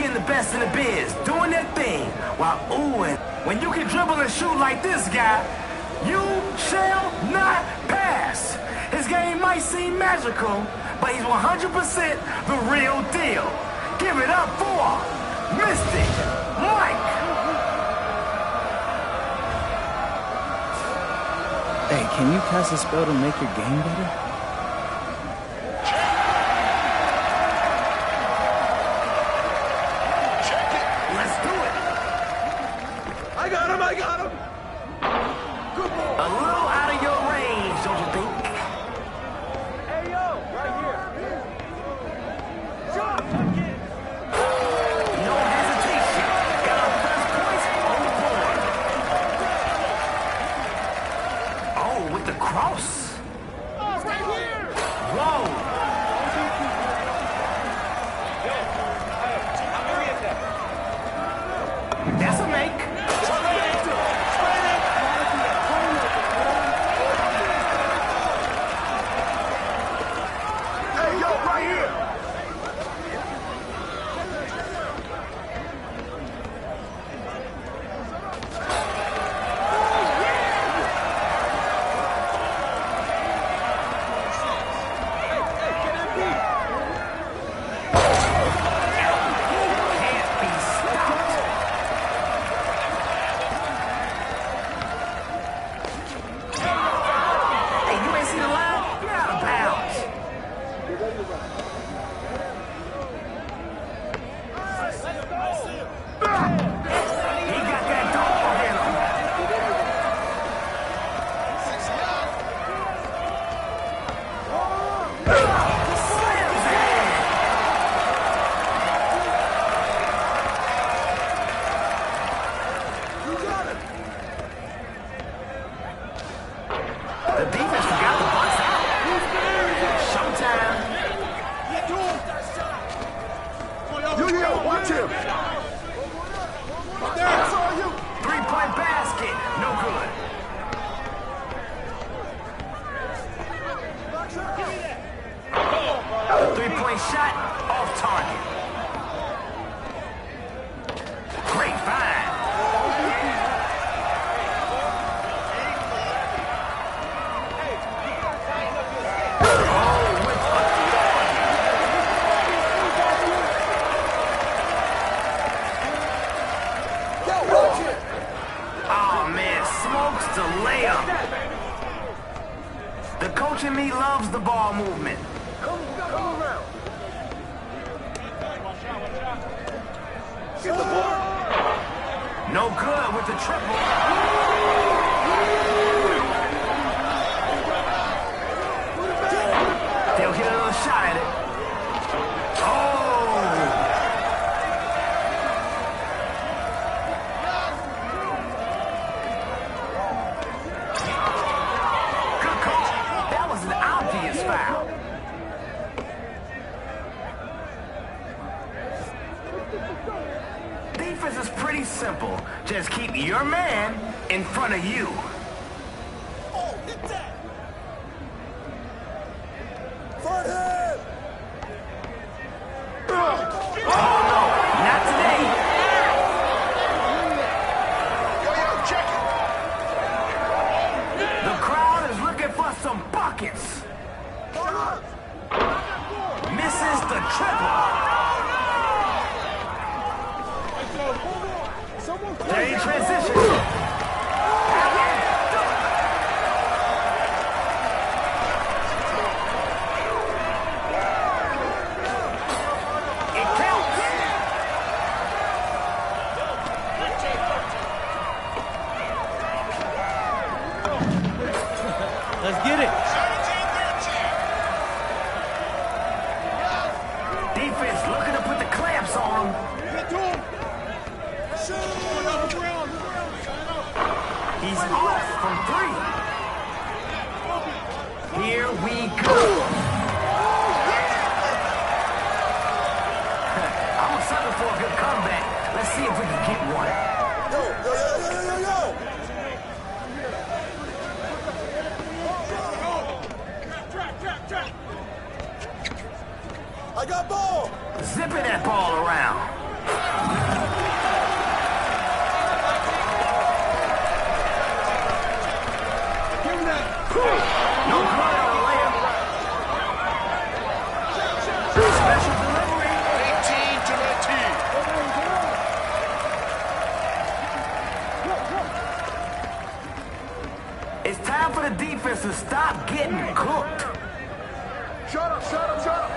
seeing the best in the biz, doing their thing, while oohing. When you can dribble and shoot like this guy, you shall not pass. His game might seem magical, but he's 100% the real deal. Give it up for Mystic Mike. Hey, can you cast a spell to make your game better? I got him! Good ball! A little out of your range, don't you think? Hey, yo! Right here! Shot! No hesitation. Got our first points on the board. Oh, with the cross. Oh, right here! Whoa! That's a make. The defense forgot the box out. Showtime. Yo, watch him! There, I saw you! Three-point basket. No good. The three-point shot off target. Great find. Smokes the layup. The coach in me loves the ball movement. Come around. Get the board. No good with the triple. They'll get another shot at it. Oh! Foul. Defense is pretty simple. Just keep your man in front of you. Oh, hit that! Front head! Oh no, not today. Yo, check it! The crowd is looking for some buckets. Misses the triple. They transition. It counts. Let's get it. Defense looking to put the clamps on him. He's off from three. Here we go. I'm a sucker for a good comeback. Let's see if we can get one. Yo! I got ball! Zipping that ball around. No good on the layup. Special delivery. 18 to 19. It's time for the defense to stop getting cooked. Shut up, shut up, shut up.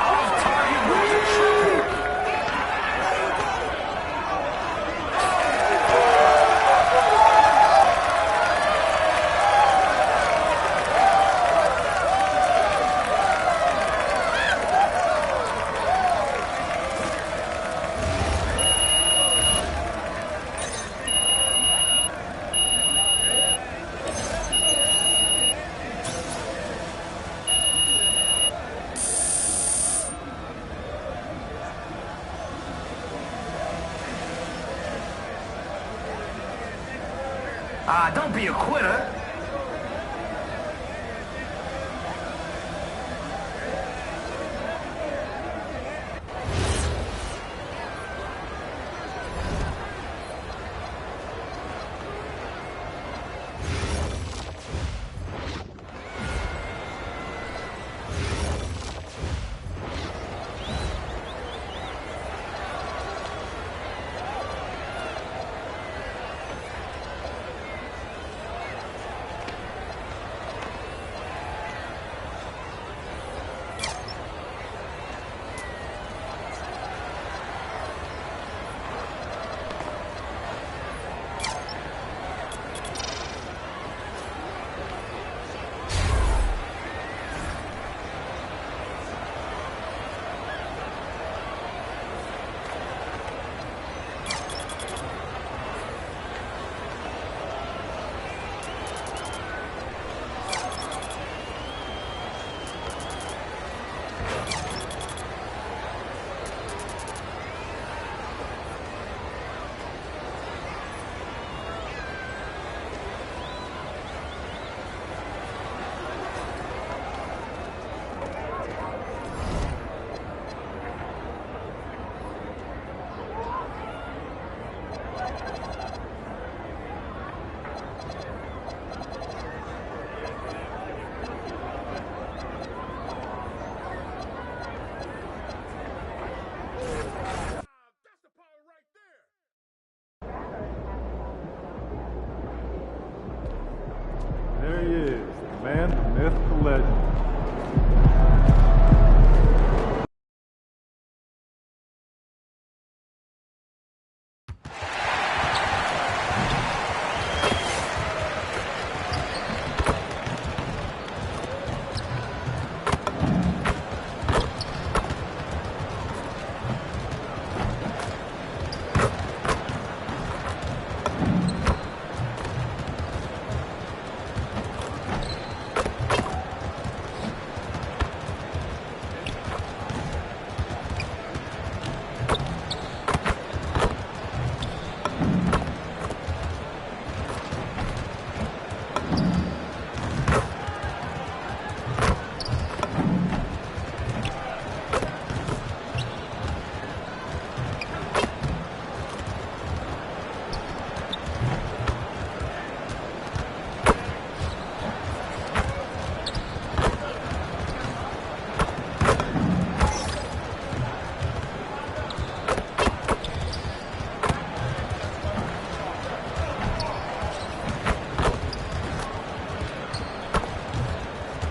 Off target was a triple. Don't be a quitter. There he is, the man, the myth, the legend.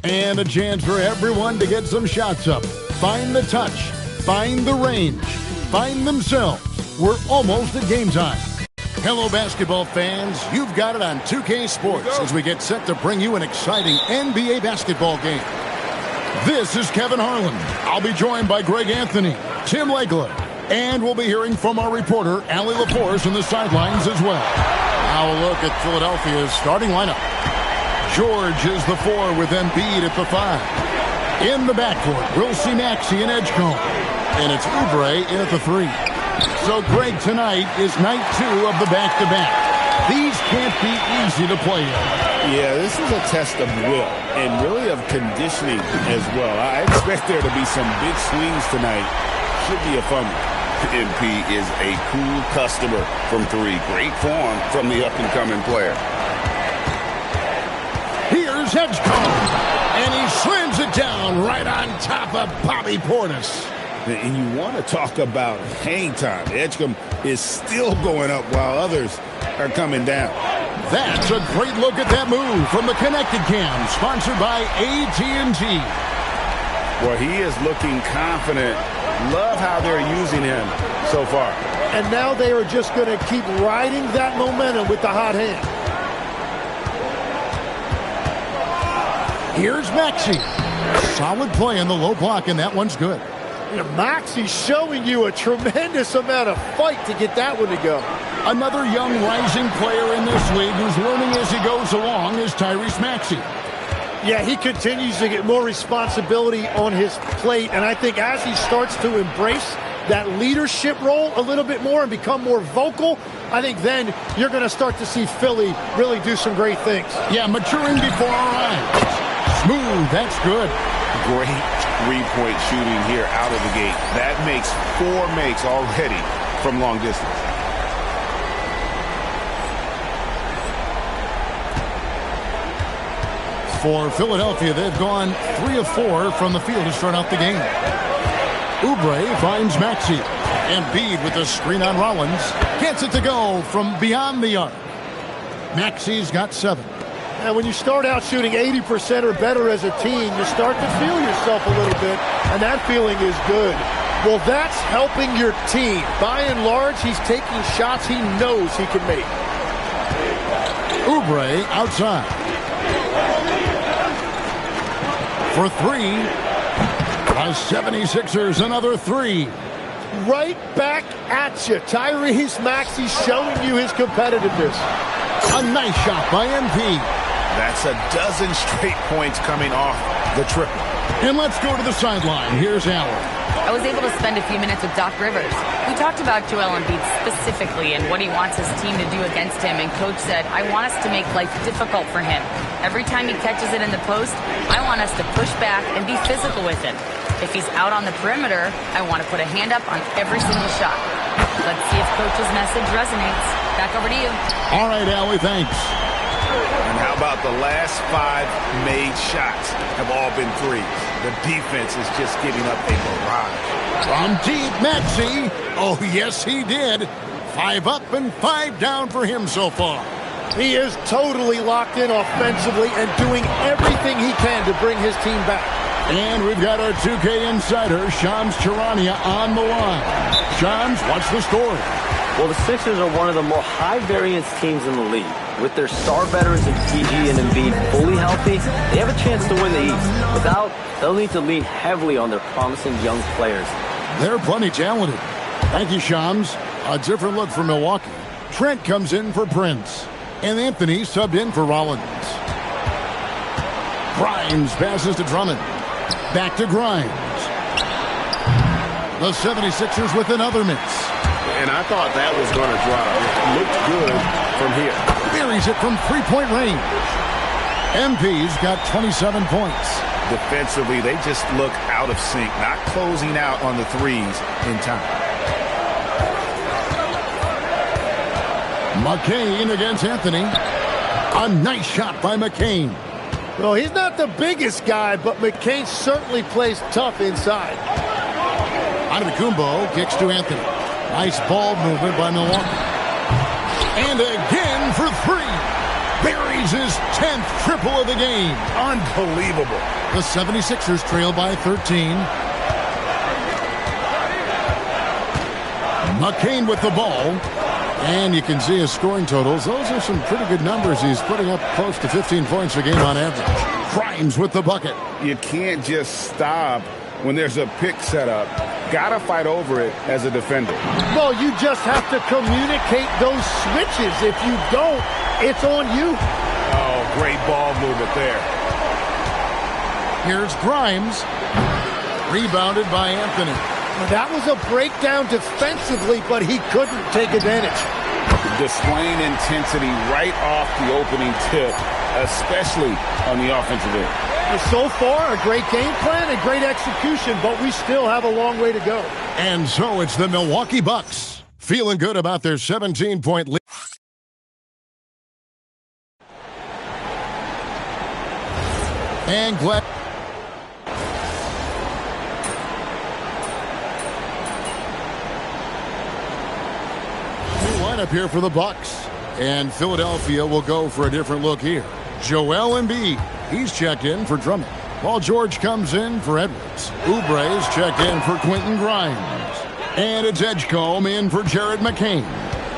And a chance for everyone to get some shots up. Find the touch. Find the range. Find themselves. We're almost at game time. Hello, basketball fans. You've got it on 2K Sports as we get set to bring you an exciting NBA basketball game. This is Kevin Harlan. I'll be joined by Greg Anthony, Tim Legler, and we'll be hearing from our reporter, Allie LaForce, on the sidelines as well. Now a look at Philadelphia's starting lineup. George is the 4 with Embiid at the 5. In the backcourt, we'll see Maxey and Edgecombe. And it's Oubre in at the 3. So, Greg, tonight is night 2 of the back-to-back. These can't be easy to play in. Yeah, this is a test of will and really of conditioning as well. I expect there to be some big swings tonight. should be a fun one. MP is a cool customer from three. Great form from the up-and-coming player. Here's Edgecombe, and he slams it down right on top of Bobby Portis. And you want to talk about hang time. Edgecombe is still going up while others are coming down. That's a great look at that move from the Connected Cam, sponsored by AT&T. Well, he is looking confident. Love how they're using him so far. And now they are just going to keep riding that momentum with the hot hand. Here's Maxey. Solid play in the low block, and that one's good. Maxey showing you a tremendous amount of fight to get that one to go. Another young rising player in this league who's learning as he goes along is Tyrese Maxey. Yeah, he continues to get more responsibility on his plate, and I think as he starts to embrace that leadership role a little bit more and become more vocal, I think then you're going to start to see Philly really do some great things. Yeah, maturing before our eyes. Smooth, that's good. Great three-point shooting here out of the gate. That makes 4 makes already from long distance. For Philadelphia, they've gone 3 of 4 from the field to start out the game. Oubre finds Maxey. Embiid with the screen on Rollins. Gets it to go from beyond the arc. Maxey's got 7. And when you start out shooting 80% or better as a team, you start to feel yourself a little bit, and that feeling is good. Well, that's helping your team. By and large, he's taking shots he knows he can make. Oubre outside. For 3. The 76ers, another 3. Right back at you. Tyrese Maxey showing you his competitiveness. A nice shot by MP. That's a dozen straight points coming off the triple. And let's go to the sideline. Here's Allen. I was able to spend a few minutes with Doc Rivers. We talked about Joel Embiid specifically and what he wants his team to do against him, and Coach said, I want us to make life difficult for him. Every time he catches it in the post, I want us to push back and be physical with him. If he's out on the perimeter, I want to put a hand up on every single shot. Let's see if Coach's message resonates. Back over to you. All right, Allie, thanks. And how about the last 5 made shots have all been threes? The defense is just giving up a barrage. From deep, Maxey. Oh, yes, he did. 5 up and 5 down for him so far. He is totally locked in offensively and doing everything he can to bring his team back. And we've got our 2K insider, Shams Charania, on the line. Shams, what's the story? Well, the Sixers are one of the more high-variance teams in the league. With their star veterans in PG and Embiid fully healthy, they have a chance to win the East. Without, they'll need to lean heavily on their promising young players. They're plenty talented. Thank you, Shams. A different look for Milwaukee. Trent comes in for Prince. And Anthony subbed in for Rollins. Grimes passes to Drummond. Back to Grimes. The 76ers with another miss. And I thought that was going to drop. It looked good from here. Buries it from 3-point range. MP's got 27 points. Defensively, they just look out of sync, not closing out on the threes in time. McCain against Anthony. A nice shot by McCain. Well, he's not the biggest guy, but McCain certainly plays tough inside. Antetokounmpo kicks to Anthony. Nice ball movement by Milwaukee. And again for 3. Buries his 10th triple of the game. Unbelievable. The 76ers trail by 13. McCain with the ball. And you can see his scoring totals. Those are some pretty good numbers. He's putting up close to 15 points a game on average. Grimes with the bucket. You can't just stop when there's a pick set up. Gotta fight over it as a defender. Well, you just have to communicate those switches. If you don't, it's on you. Oh, great ball movement there. Here's Grimes. Rebounded by Anthony. That was a breakdown defensively, but he couldn't take advantage. Displaying intensity right off the opening tip, especially on the offensive end. So far, a great game plan and great execution, but we still have a long way to go. And so it's the Milwaukee Bucks feeling good about their 17-point lead. And Glenn. New lineup here for the Bucks. And Philadelphia will go for a different look here. Joel Embiid, he's checked in for Drummond. Paul George comes in for Edwards. Oubre's checked in for Quentin Grimes. And it's Edgecombe in for Jared McCain.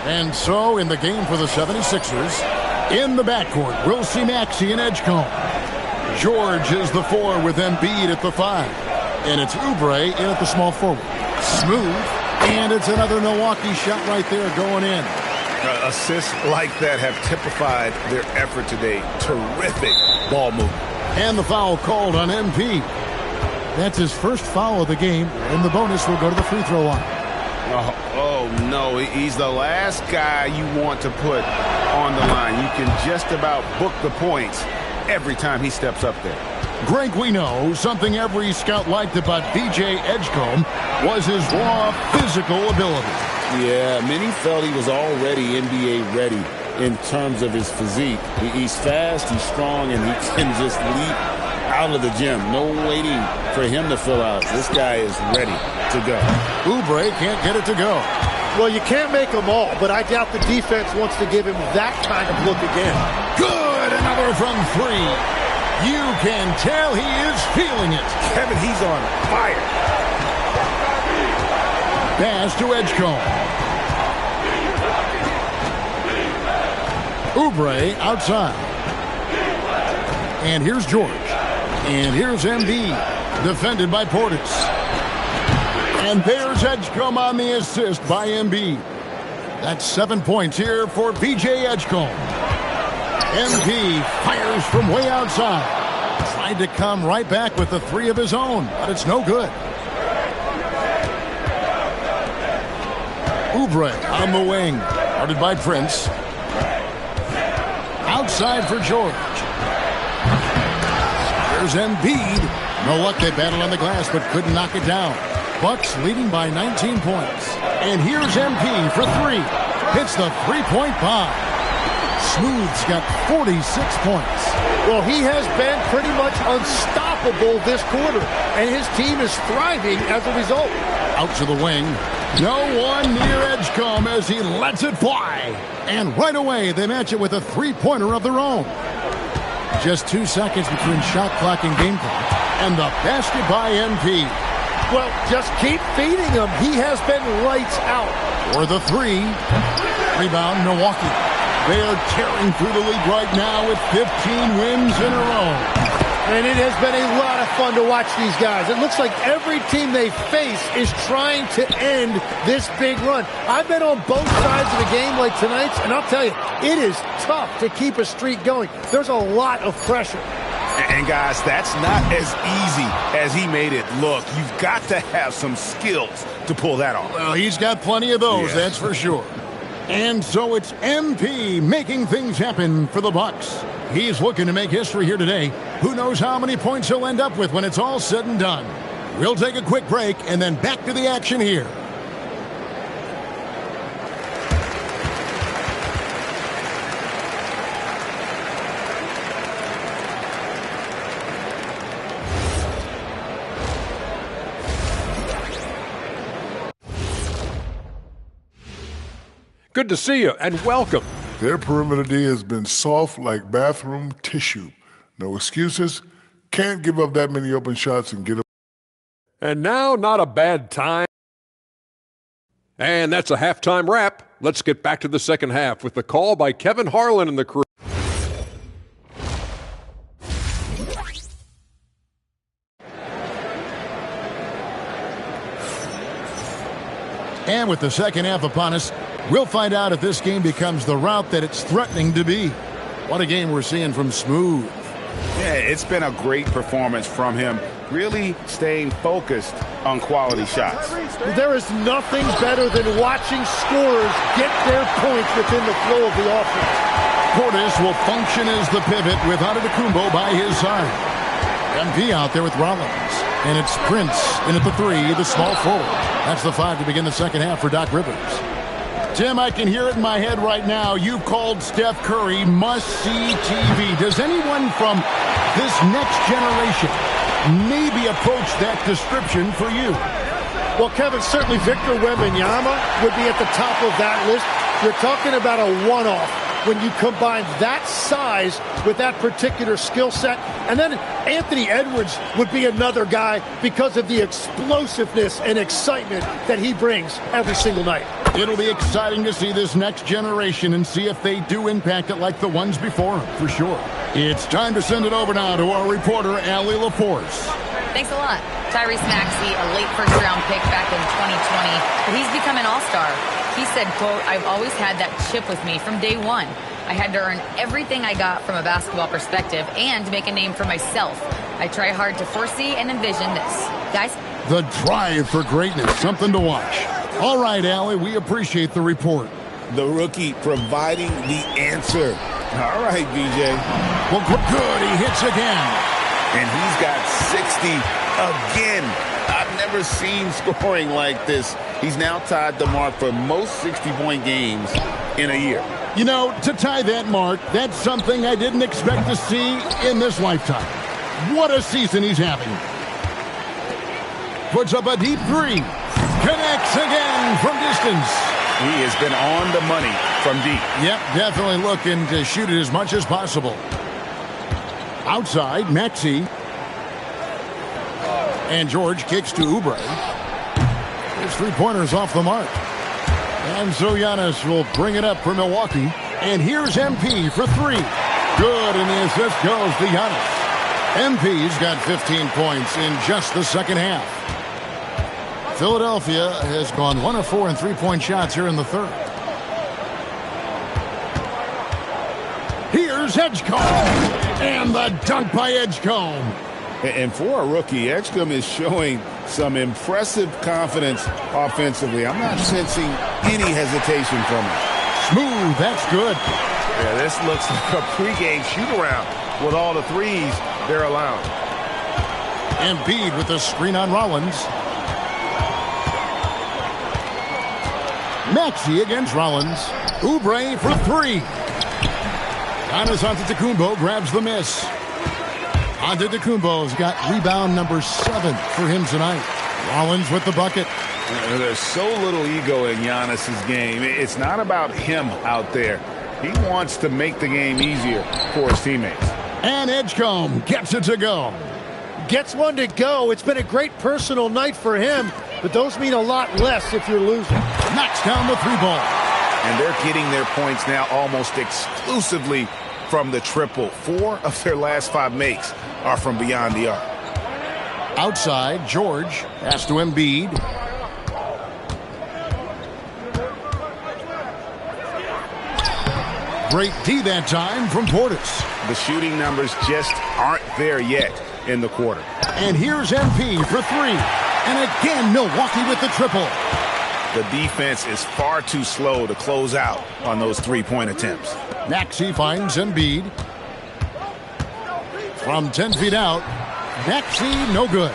And so in the game for the 76ers, in the backcourt, we'll see Maxey and Edgecombe. George is the 4 with Embiid at the 5. And it's Oubre in at the small forward. Smooth. And it's another Milwaukee shot right there going in. Assists like that have typified their effort today. Terrific ball movement. And the foul called on MP. That's his first foul of the game, and the bonus will go to the free throw line. Oh, no, he's the last guy you want to put on the line. You can just about book the points every time he steps up there. Greg, we know something every scout liked about VJ Edgecombe was his raw physical ability. Yeah, many felt he was already NBA ready in terms of his physique. He's fast, he's strong, and he can just leap out of the gym. No waiting for him to fill out. This guy is ready to go. Oubre can't get it to go. Well, you can't make them all, but I doubt the defense wants to give him that kind of look again. Good, another from 3. You can tell he is feeling it. Kevin, he's on fire. Pass to Edgecombe. Oubre outside. And here's George. And here's Embiid, defended by Portis. And there's Edgecombe on the assist by Embiid. That's 7 points here for VJ Edgecombe. Embiid fires from way outside. Tried to come right back with the 3 of his own, but it's no good. Oubre on the wing, guarded by Prince. Outside for George. There's Embiid. No luck, they battled on the glass, but couldn't knock it down. Bucks leading by 19 points. And here's MP for 3. Hits the three-point bomb. Smooth's got 46 points. Well, he has been pretty much unstoppable this quarter, and his team is thriving as a result. Out to the wing. No one near Edgecombe as he lets it fly. And right away, they match it with a three-pointer of their own. Just 2 seconds between shot clock and game clock. And the basket by MP. Well, just keep feeding him. He has been lights out. For the 3. Rebound, Milwaukee. They are tearing through the league right now with 15 wins in a row. And it has been a lot of fun to watch these guys. It looks like every team they face is trying to end this big run. I've been on both sides of a game like tonight's, and I'll tell you, it is tough to keep a streak going. There's a lot of pressure. And guys, that's not as easy as he made it look. You've got to have some skills to pull that off. Well, he's got plenty of those, that's for sure. And so it's MP making things happen for the Bucks. He's looking to make history here today. Who knows how many points he'll end up with when it's all said and done. We'll take a quick break and then back to the action here. Good to see you, and welcome. Their perimeter D has been soft like bathroom tissue. No excuses. Can't give up that many open shots and get up. And now, not a bad time. And that's a halftime wrap. Let's get back to the second half with the call by Kevin Harlan and the crew. And with the second half upon us, we'll find out if this game becomes the route that it's threatening to be. What a game we're seeing from Smooth. Yeah, it's been a great performance from him, really staying focused on quality shots. There is nothing better than watching scorers get their points within the flow of the offense. Portis will function as the pivot with Antetokounmpo by his side. MP out there with Rollins. And it's Prince in at the 3, the small forward. That's the 5 to begin the second half for Doc Rivers. Tim, I can hear it in my head right now. You called Steph Curry must-see TV. Does anyone from this next generation maybe approach that description for you? Well, Kevin, certainly Victor Wembanyama would be at the top of that list. You're talking about a one-off when you combine that size with that particular skill set. And then Anthony Edwards would be another guy because of the explosiveness and excitement that he brings every single night. It'll be exciting to see this next generation and see if they do impact it like the ones before them, for sure. It's time to send it over now to our reporter, Allie LaForce. Thanks a lot. Tyrese Maxey, a late first-round pick back in 2020, but he's become an all-star. He said, quote, "I've always had that chip with me from day one. I had to earn everything I got from a basketball perspective and make a name for myself. I try hard to foresee and envision this." Guys? The drive for greatness, something to watch. All right, Allie, we appreciate the report. The rookie providing the answer. All right, BJ. Well, good. He hits again. And he's got 60 again. I've never seen scoring like this. He's now tied the mark for most 60-point games in a year. You know, to tie that mark, that's something I didn't expect to see in this lifetime. What a season he's having. Puts up a deep 3. Connects again from distance. He has been on the money from deep. Yep, definitely looking to shoot it as much as possible. Outside, Maxey. And George kicks to Oubre. His three-pointers off the mark. And so Giannis will bring it up for Milwaukee. And here's MP for 3. Good, and the assist goes to Giannis. MP's got 15 points in just the second half. Philadelphia has gone 1 of 4 in three-point shots here in the third. Here's Edgecombe. And the dunk by Edgecombe. And for a rookie, Edgecombe is showing some impressive confidence offensively. I'm not sensing any hesitation from him. Smooth, that's good. Yeah, this looks like a pregame shoot-around with all the threes they're allowing. Embiid with the screen on Rollins. Maxey against Rollins. Oubre for 3. Giannis Antetokounmpo grabs the miss. Antetokounmpo's got rebound number 7 for him tonight. Rollins with the bucket. There's so little ego in Giannis's game. It's not about him out there. He wants to make the game easier for his teammates. And Edgecombe gets it to go. Gets one to go. It's been a great personal night for him, but those mean a lot less if you're losing. Knocks down the 3-ball. And they're getting their points now almost exclusively from the triple. 4 of their last 5 makes are from beyond the arc. Outside, George pass to Embiid. Great D that time from Portis. The shooting numbers just aren't there yet in the quarter. And here's MP for 3. And again, Milwaukee with the triple. The defense is far too slow to close out on those three-point attempts. Maxey finds Embiid. From 10 feet out, Maxey no good.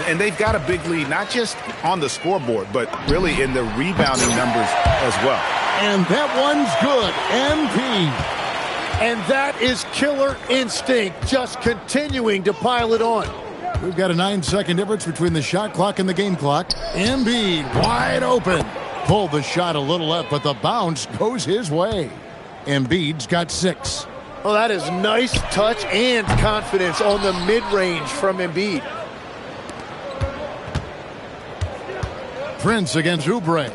And they've got a big lead, not just on the scoreboard, but really in the rebounding numbers as well. And that one's good. MP. And that is killer instinct, just continuing to pile it on. We've got a 9-second difference between the shot clock and the game clock. Embiid wide open. Pulled the shot a little left, but the bounce goes his way. Embiid's got 6. Oh, that is nice touch and confidence on the mid-range from Embiid. Prince against Oubre.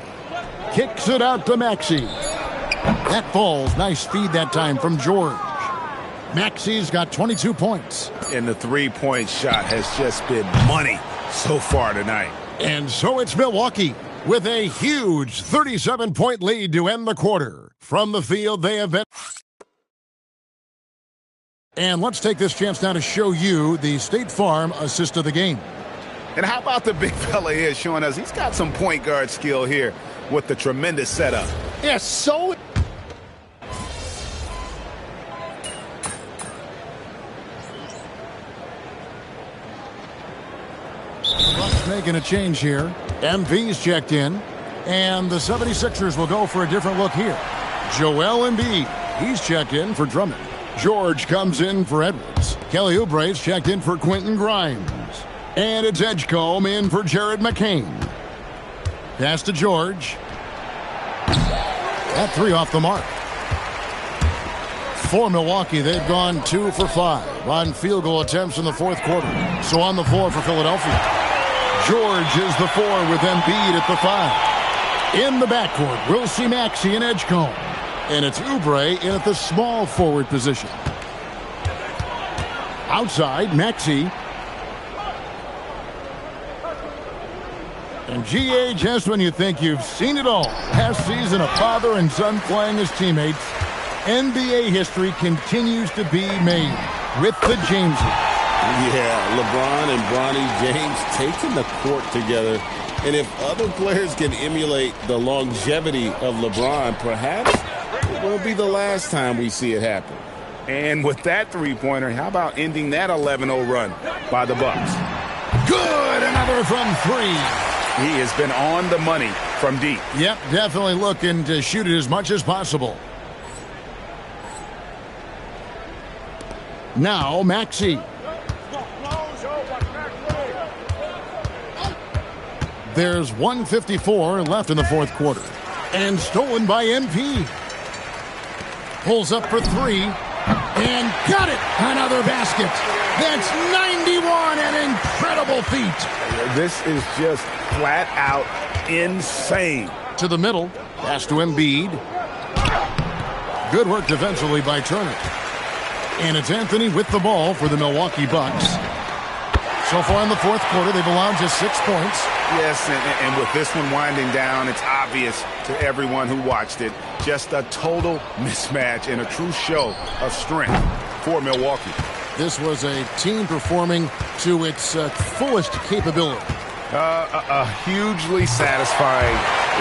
Kicks it out to Maxey. That falls. Nice feed that time from George. Maxey's got 22 points. And the three-point shot has just been money so far tonight. And so it's Milwaukee with a huge 37-point lead to end the quarter. From the field, they have been. And let's take this chance now to show you the State Farm assist of the game. And how about the big fella here showing us he's got some point guard skill here with the tremendous setup. Yeah, so... Bucks making a change here. MV's checked in. And the 76ers will go for a different look here. Joel Embiid, he's checked in for Drummond. George comes in for Edwards. Kelly Oubre's checked in for Quentin Grimes. And it's Edgecombe in for Jared McCain. Pass to George. That three off the mark. For Milwaukee, they've gone 2 for 5 on field goal attempts in the fourth quarter. So on the floor for Philadelphia. George is the 4 with Embiid at the 5. In the backcourt, we'll see Maxey and Edgecombe. And it's Oubre in at the small forward position. Outside, Maxey. And GA, just when you think you've seen it all. Last season, a father and son playing as teammates. NBA history continues to be made with the Jameses. Yeah, LeBron and Bronny James taking the court together. And if other players can emulate the longevity of LeBron, perhaps it won't be the last time we see it happen. And with that three-pointer, how about ending that 11-0 run by the Bucks? Good, another from 3. He has been on the money from deep. Yep, definitely looking to shoot it as much as possible. Now, Maxey. There's 1:54 left in the fourth quarter. And stolen by MP. Pulls up for 3. And got it! Another basket. That's 91, an incredible feat. This is just flat out insane. To the middle. Pass to Embiid. Good work defensively by Turner. And it's Anthony with the ball for the Milwaukee Bucks. So far in the fourth quarter, they've allowed just 6 points. Yes, and with this one winding down, it's obvious to everyone who watched it. Just a total mismatch and a true show of strength for Milwaukee. This was a team performing to its fullest capability. A hugely satisfying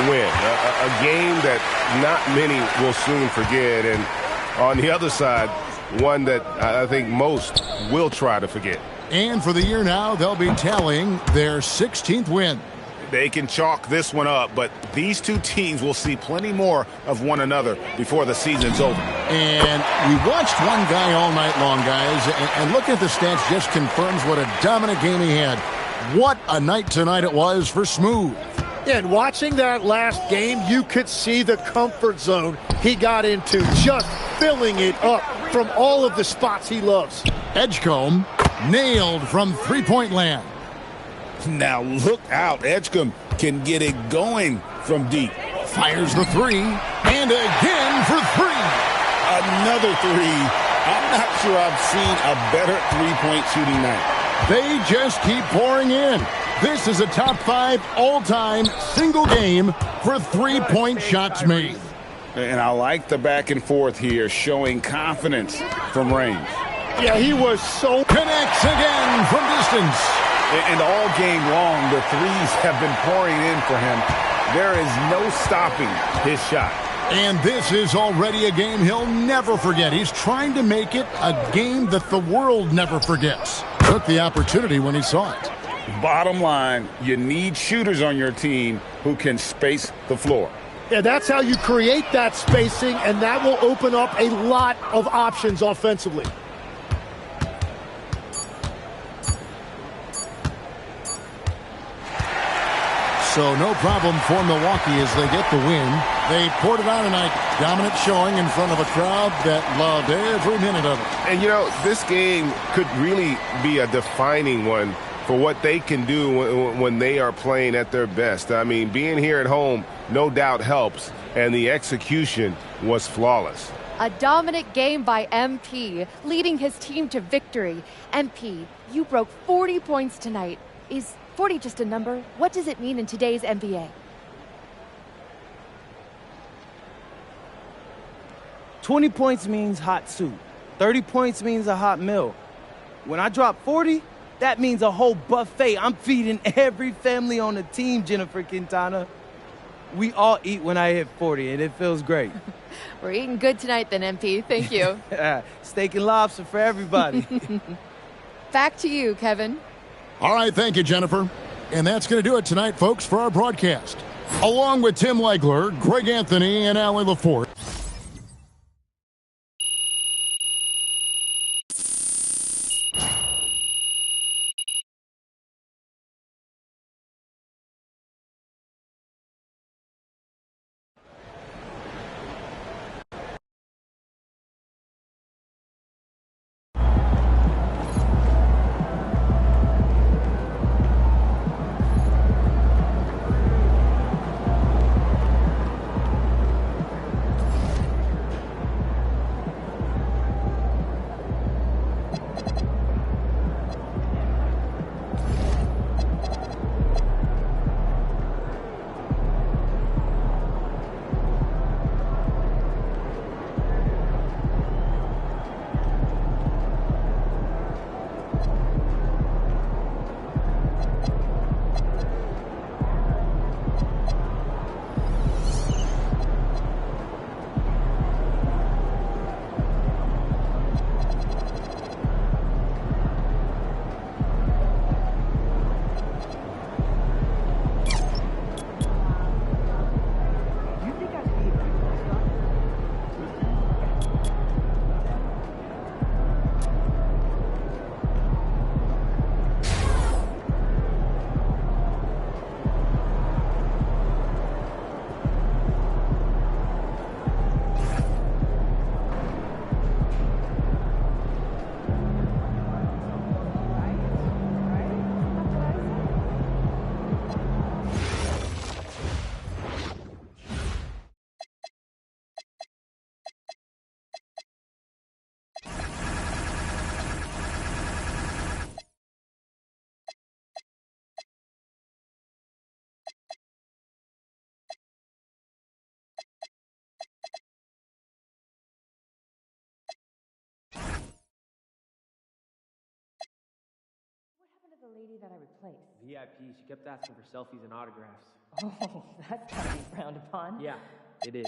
win. A game that not many will soon forget. And on the other side, one that I think most will try to forget. And for the year now, they'll be tallying their 16th win. They can chalk this one up, but these two teams will see plenty more of one another before the season's over. And we watched one guy all night long, guys, and looking at the stats just confirms what a dominant game he had. What a night tonight it was for Smooth. And watching that last game, you could see the comfort zone he got into, just filling it up from all of the spots he loves. Edgecombe nailed from three-point land. Now look out. Edgecombe can get it going from deep. Fires the 3, and again for 3. Another 3. I'm not sure I've seen a better three-point shooting night. They just keep pouring in. This is a top 5 all-time single game for three-point shots made. And I like the back and forth here, showing confidence from range. Yeah, he was so... Connects again from distance. And all game long, the threes have been pouring in for him. There is no stopping his shot. And this is already a game he'll never forget. He's trying to make it a game that the world never forgets. Took the opportunity when he saw it. Bottom line, you need shooters on your team who can space the floor. Yeah, that's how you create that spacing, and that will open up a lot of options offensively. So no problem for Milwaukee as they get the win. They poured it on tonight. Dominant showing in front of a crowd that loved every minute of it. And, you know, this game could really be a defining one for what they can do when they are playing at their best. I mean, being here at home no doubt helps, and the execution was flawless. A dominant game by MP, leading his team to victory. MP, you broke 40 points tonight. Is 40 just a number? What does it mean in today's NBA? 20 points means hot soup. 30 points means a hot meal. When I drop 40, that means a whole buffet. I'm feeding every family on the team, Jennifer Quintana. We all eat when I hit 40, and it feels great. We're eating good tonight then, MP. Thank you. Steak and lobster for everybody. Back to you, Kevin. All right, thank you, Jennifer. And that's going to do it tonight, folks, for our broadcast. Along with Tim Legler, Greg Anthony, and Allie LaForte. The lady that I replaced. VIP, she kept asking for selfies and autographs. Oh, that's gotta be frowned upon. Yeah, it is.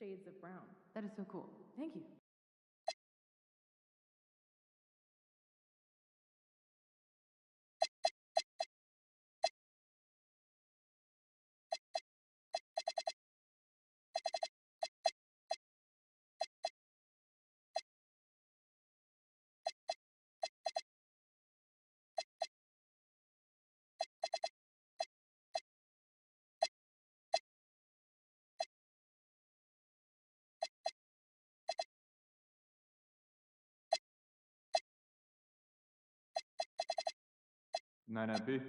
shades of brown. That is so cool. Thank you. Nine at B.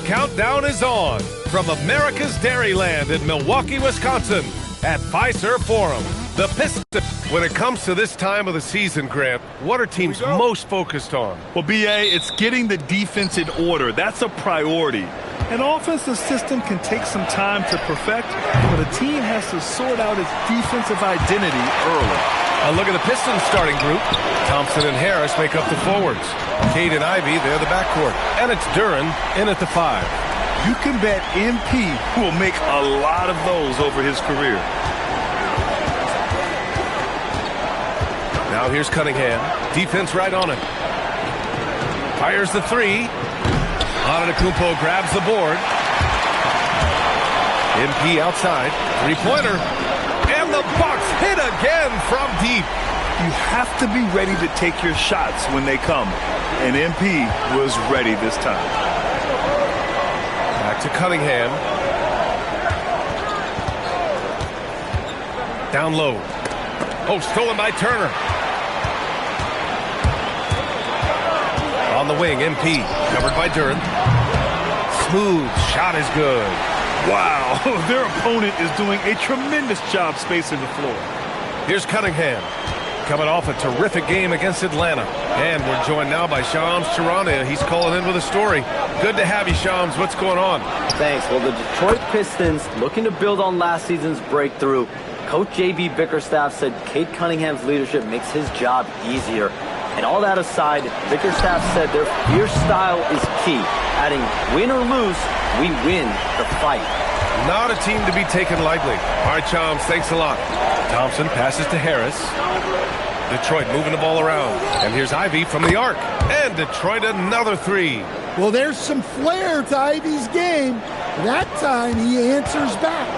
countdown is on from America's Dairyland in Milwaukee, Wisconsin at Fiserv Forum. The Pistons. When it comes to this time of the season, Grant, what are teams most focused on? Well, B.A., it's getting the defense in order. That's a priority. An offensive system can take some time to perfect, but a team has to sort out its defensive identity early. A look at the Pistons starting group. Thompson and Harris make up the forwards. Cade and Ivey, they're the backcourt. And it's Duren in at the 5. You can bet MP will make a lot of those over his career. Now here's Cunningham. Defense right on it. Fires the 3. Antetokounmpo grabs the board. MP outside. Three-pointer. And the Bucks hit again from deep. You have to be ready to take your shots when they come. And MP was ready this time. Back to Cunningham. Down low. Oh, stolen by Turner. On the wing, MP. Covered by Duren. Smooth. Shot is good. Wow. Their opponent is doing a tremendous job spacing the floor. Here's Cunningham. Coming off a terrific game against Atlanta. And we're joined now by Shams Charania. He's calling in with a story. Good to have you, Shams. What's going on? Thanks. Well, the Detroit Pistons looking to build on last season's breakthrough. Coach J.B. Bickerstaff said Cade Cunningham's leadership makes his job easier. And all that aside, Bickerstaff said their fierce style is key. Adding, win or lose, we win the fight. Not a team to be taken lightly. All right, Shams, thanks a lot. Thompson passes to Harris. Detroit moving the ball around. And here's Ivey from the arc. And Detroit another 3. Well, there's some flair to Ivey's game. That time he answers back.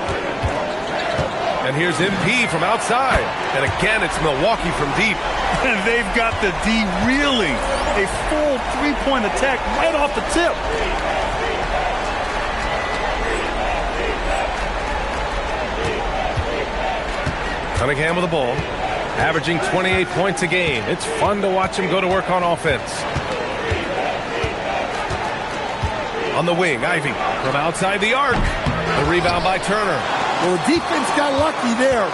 And here's MP from outside. And again, it's Milwaukee from deep. And they've got the D reeling. A full three-point attack right off the tip. Cunningham with the ball. Averaging 28 points a game. It's fun to watch him go to work on offense. On the wing, Ivey from outside the arc. The rebound by Turner. Well, the defense got lucky there.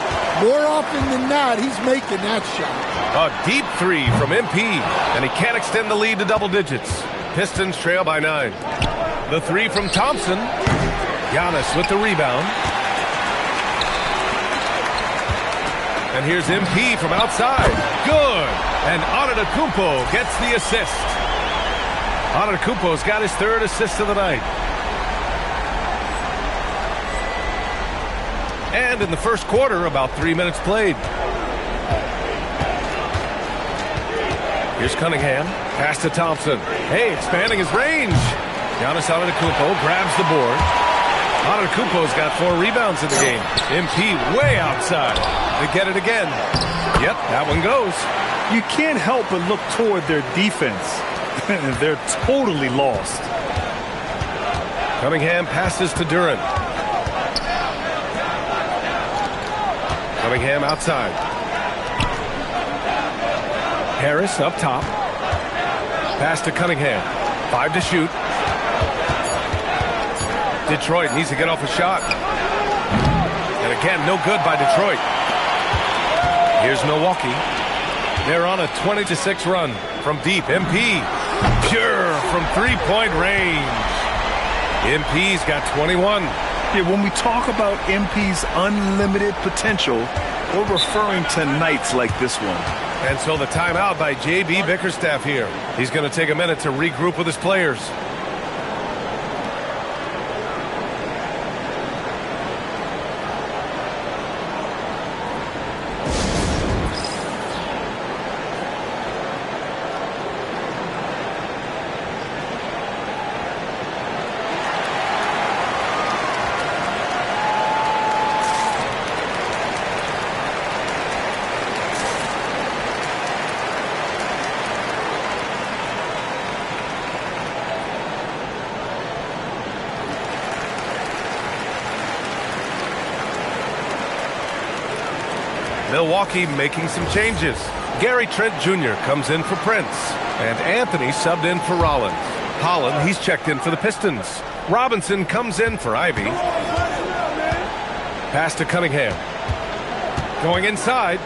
More often than not, he's making that shot. A deep 3 from MP, and he can't extend the lead to double digits. Pistons trail by 9. The 3 from Thompson. Giannis with the rebound. And here's MP from outside. Good. And Antetokounmpo gets the assist. Antetokounmpo's got his 3rd assist of the night. And in the first quarter, about 3 minutes played. Here's Cunningham. Pass to Thompson. Hey, expanding his range. Giannis Antetokounmpo grabs the board. Antetokounmpo's got 4 rebounds in the game. MP way outside. They get it again. Yep, that one goes. You can't help but look toward their defense. They're totally lost. Cunningham passes to Duren. Cunningham outside. Harris up top. Pass to Cunningham. 5 to shoot. Detroit needs to get off a shot. And again, no good by Detroit. Here's Milwaukee. They're on a 20-6 run from deep. MP, pure from three-point range. MP's got 21. Yeah, when we talk about MP's unlimited potential, we're referring to nights like this one. And so the timeout by J.B. Bickerstaff here. He's going to take a minute to regroup with his players. Milwaukee making some changes. Gary Trent Jr. comes in for Prince. And Anthony subbed in for Rollins. Holland, he's checked in for the Pistons. Robinson comes in for Ivy. Pass to Cunningham. Going inside.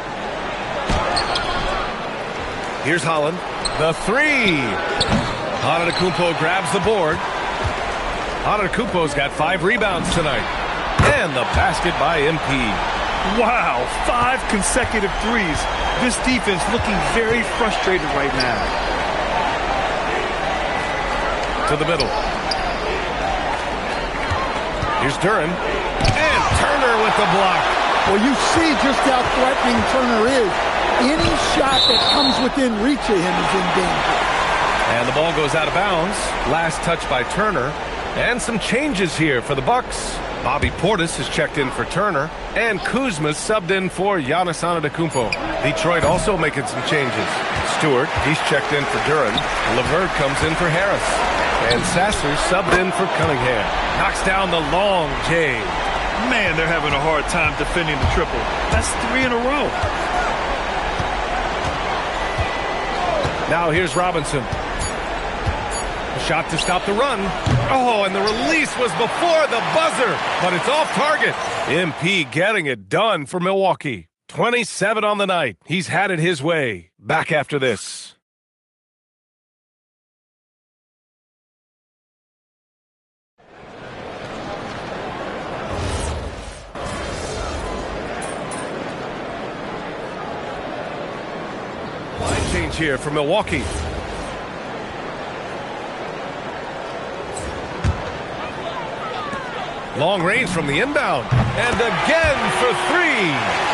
Here's Holland. The three. Antetokounmpo grabs the board. Antetokounmpo's got 5 rebounds tonight. And the basket by MP. Wow, 5 consecutive threes. This defense looking very frustrated right now. To the middle. Here's Duren. And Turner with the block. Well, you see just how threatening Turner is. Any shot that comes within reach of him is in danger. And the ball goes out of bounds. Last touch by Turner. And some changes here for the Bucks. Bobby Portis has checked in for Turner. And Kuzma's subbed in for Giannis Antetokounmpo. Detroit also making some changes. Stewart, he's checked in for Duren. LeVert comes in for Harris. And Sasser subbed in for Cunningham. Knocks down the long J. Man, they're having a hard time defending the triple. That's 3 in a row. Now here's Robinson. A shot to stop the run. Oh, and the release was before the buzzer, but it's off target. MP getting it done for Milwaukee. 27 on the night. He's had it his way. Back after this. Line change here for Milwaukee. Long range from the inbound. And again for 3.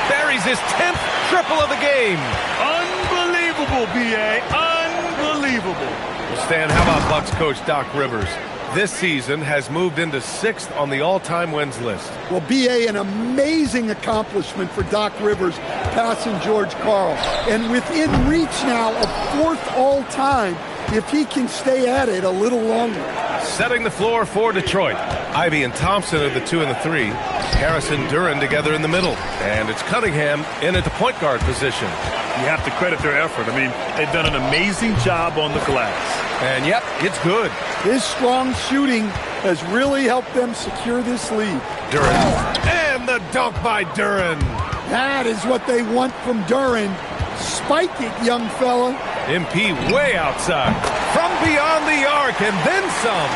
Buries his 10th triple of the game. Unbelievable, B.A. Unbelievable. Well, Stan, how about Bucks coach Doc Rivers? This season has moved into 6th on the all-time wins list. Well, B.A., an amazing accomplishment for Doc Rivers passing George Karl. And within reach now of 4th all-time if he can stay at it a little longer. Setting the floor for Detroit. Ivy and Thompson are the 2 and the 3. Harris and Duren together in the middle. And it's Cunningham in at the point guard position. You have to credit their effort. I mean, they've done an amazing job on the glass. And yep, it's good. His strong shooting has really helped them secure this lead. Duren. And the dunk by Duren. That is what they want from Duren. Spike it, young fella. MP way outside. From beyond the arc and then some.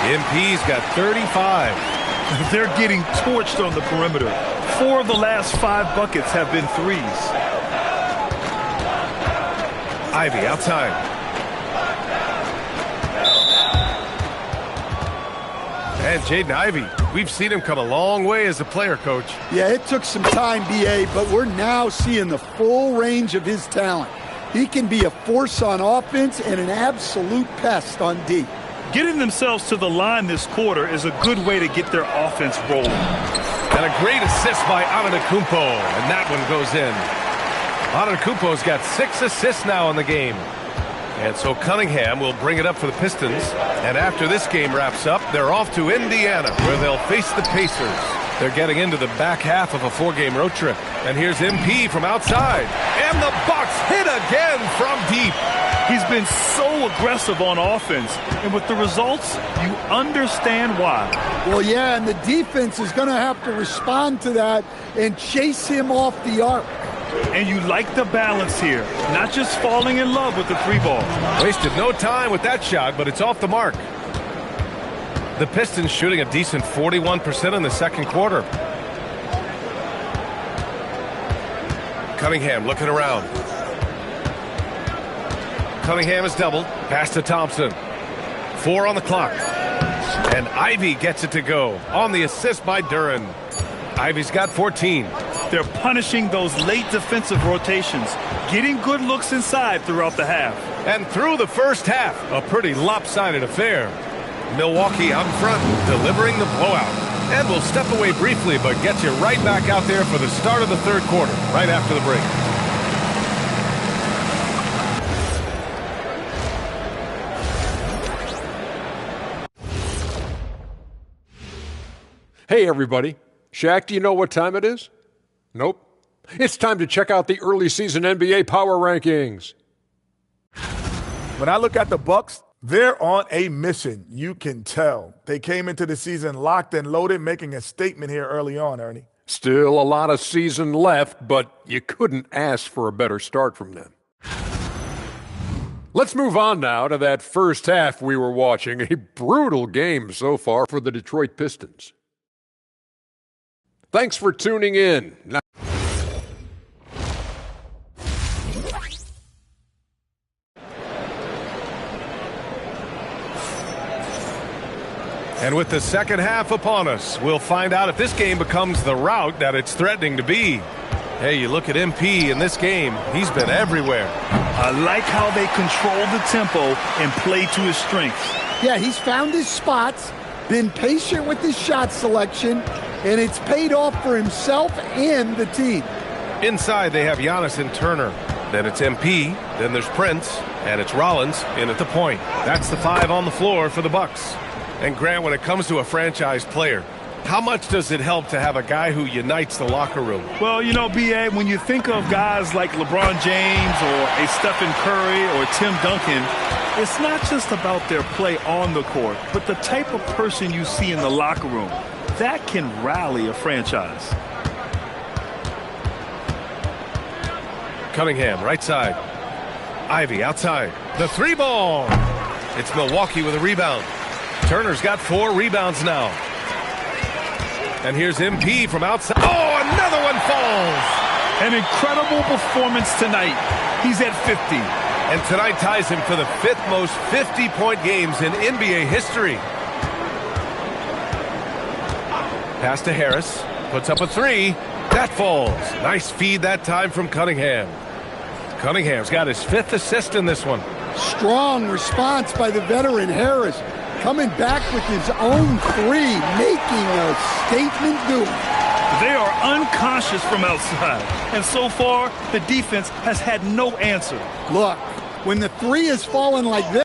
MP's got 35. They're getting torched on the perimeter. 4 of the last 5 buckets have been threes. Ivy outside. And Jaden Ivey, we've seen him come a long way as a player, Coach. Yeah, it took some time, B.A., but we're now seeing the full range of his talent. He can be a force on offense and an absolute pest on D. Getting themselves to the line this quarter is a good way to get their offense rolling. And a great assist by Antetokounmpo, and that one goes in. Antetokounmpo's got 6 assists now in the game. And so Cunningham will bring it up for the Pistons. And after this game wraps up, they're off to Indiana, where they'll face the Pacers. They're getting into the back half of a 4-game road trip. And here's MP from outside. And the Bucks hit again from deep. He's been so aggressive on offense. And with the results, you understand why. Well, yeah, and the defense is going to have to respond to that and chase him off the arc. And you like the balance here, not just falling in love with the 3 ball. Wasted no time with that shot, but it's off the mark. The Pistons shooting a decent 41% in the second quarter. Cunningham looking around. Cunningham is doubled. Pass to Thompson. 4 on the clock. And Ivy gets it to go on the assist by Duren. Ivy's got 14. They're punishing those late defensive rotations, getting good looks inside throughout the half. And through the first half, a pretty lopsided affair. Milwaukee out in front, delivering the blowout. And we'll step away briefly, but get you right back out there for the start of the third quarter, right after the break. Hey, everybody. Shaq, do you know what time it is? Nope. It's time to check out the early season NBA Power Rankings. When I look at the Bucks, They're on a mission. You can tell. They came into the season locked and loaded, making a statement here early on, Ernie. Still a lot of season left, but you couldn't ask for a better start from them. Let's move on now to that first half we were watching. A brutal game so far for the Detroit Pistons. Thanks for tuning in. And with the second half upon us, we'll find out if this game becomes the rout that it's threatening to be. Hey, you look at MP in this game, he's been everywhere. I like how they control the tempo and play to his strengths. Yeah, he's found his spots, been patient with his shot selection, and it's paid off for himself and the team. Inside, they have Giannis and Turner. Then it's MP, then there's Prince, and it's Rollins in at the point. That's the 5 on the floor for the Bucks. And Grant, when it comes to a franchise player, how much does it help to have a guy who unites the locker room? Well, you know, B.A., when you think of guys like LeBron James or a Stephen Curry or Tim Duncan, it's not just about their play on the court, but the type of person you see in the locker room. That can rally a franchise. Cunningham, right side. Ivy outside. The 3-ball. It's Milwaukee with a rebound. Turner's got 4 rebounds now. And here's MP from outside. Oh, another one falls. An incredible performance tonight. He's at 50. And tonight ties him for the 5th most 50-point games in NBA history. Pass to Harris. Puts up a 3. That falls. Nice feed that time from Cunningham. Cunningham's got his 5th assist in this one. Strong response by the veteran Harris. Coming back with his own 3, making a statement doing. They are unconscious from outside, and so far, the defense has had no answer. Look, when the 3 is falling like this,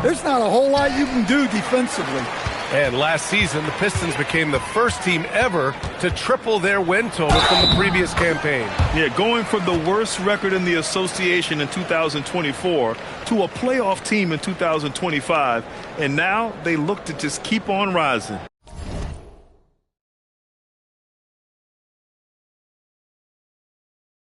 there's not a whole lot you can do defensively. And last season, the Pistons became the first team ever to triple their win total from the previous campaign. Yeah, going from the worst record in the association in 2024 to a playoff team in 2025, and now they look to just keep on rising.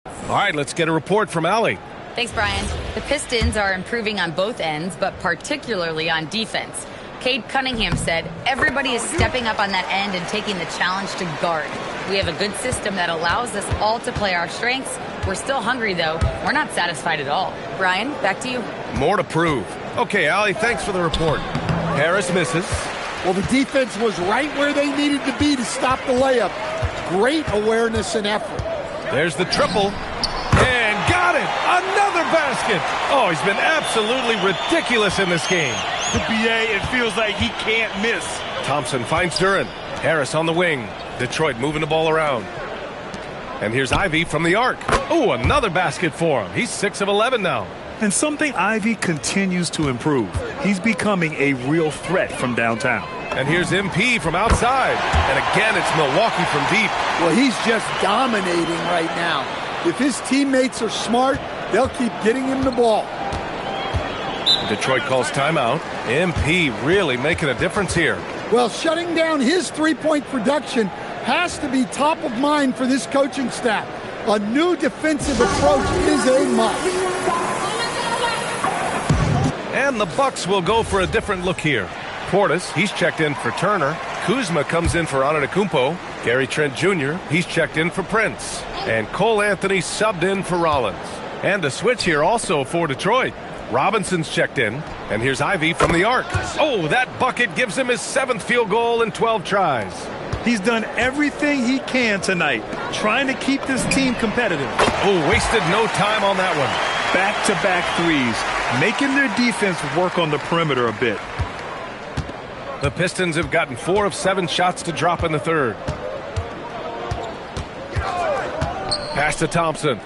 All right, let's get a report from Allie. Thanks, Brian. The Pistons are improving on both ends, but particularly on defense. Cade Cunningham said, everybody is stepping up on that end and taking the challenge to guard. We have a good system that allows us all to play our strengths. We're still hungry, though. We're not satisfied at all. Brian, back to you. More to prove. Okay, Allie, thanks for the report. Harris misses. Well, the defense was right where they needed to be to stop the layup. Great awareness and effort. There's the triple. And got it! Another basket! Oh, he's been absolutely ridiculous in this game. The BA, it feels like he can't miss. Thompson finds Duren. Harris on the wing. Detroit moving the ball around. And here's Ivy from the arc. Oh, another basket for him. He's 6 of 11 now. And something Ivy continues to improve. He's becoming a real threat from downtown. And here's MP from outside. And again, it's Milwaukee from deep. Well, he's just dominating right now. If his teammates are smart, they'll keep getting him the ball. Detroit calls timeout. MP really making a difference here. Well, shutting down his three-point production has to be top of mind for this coaching staff. A new defensive approach is a must. And the Bucks will go for a different look here. Portis, he's checked in for Turner. Kuzma comes in for Antetokounmpo. Gary Trent Jr., he's checked in for Prince. And Cole Anthony subbed in for Rollins. And a switch here also for Detroit. Robinson's checked in. And here's Ivy from the arc. Oh, that bucket gives him his 7th field goal in 12 tries. He's done everything he can tonight, trying to keep this team competitive. Oh, wasted no time on that one. Back-to-back threes, making their defense work on the perimeter a bit. The Pistons have gotten 4 of 7 shots to drop in the third. Pass to Thompson.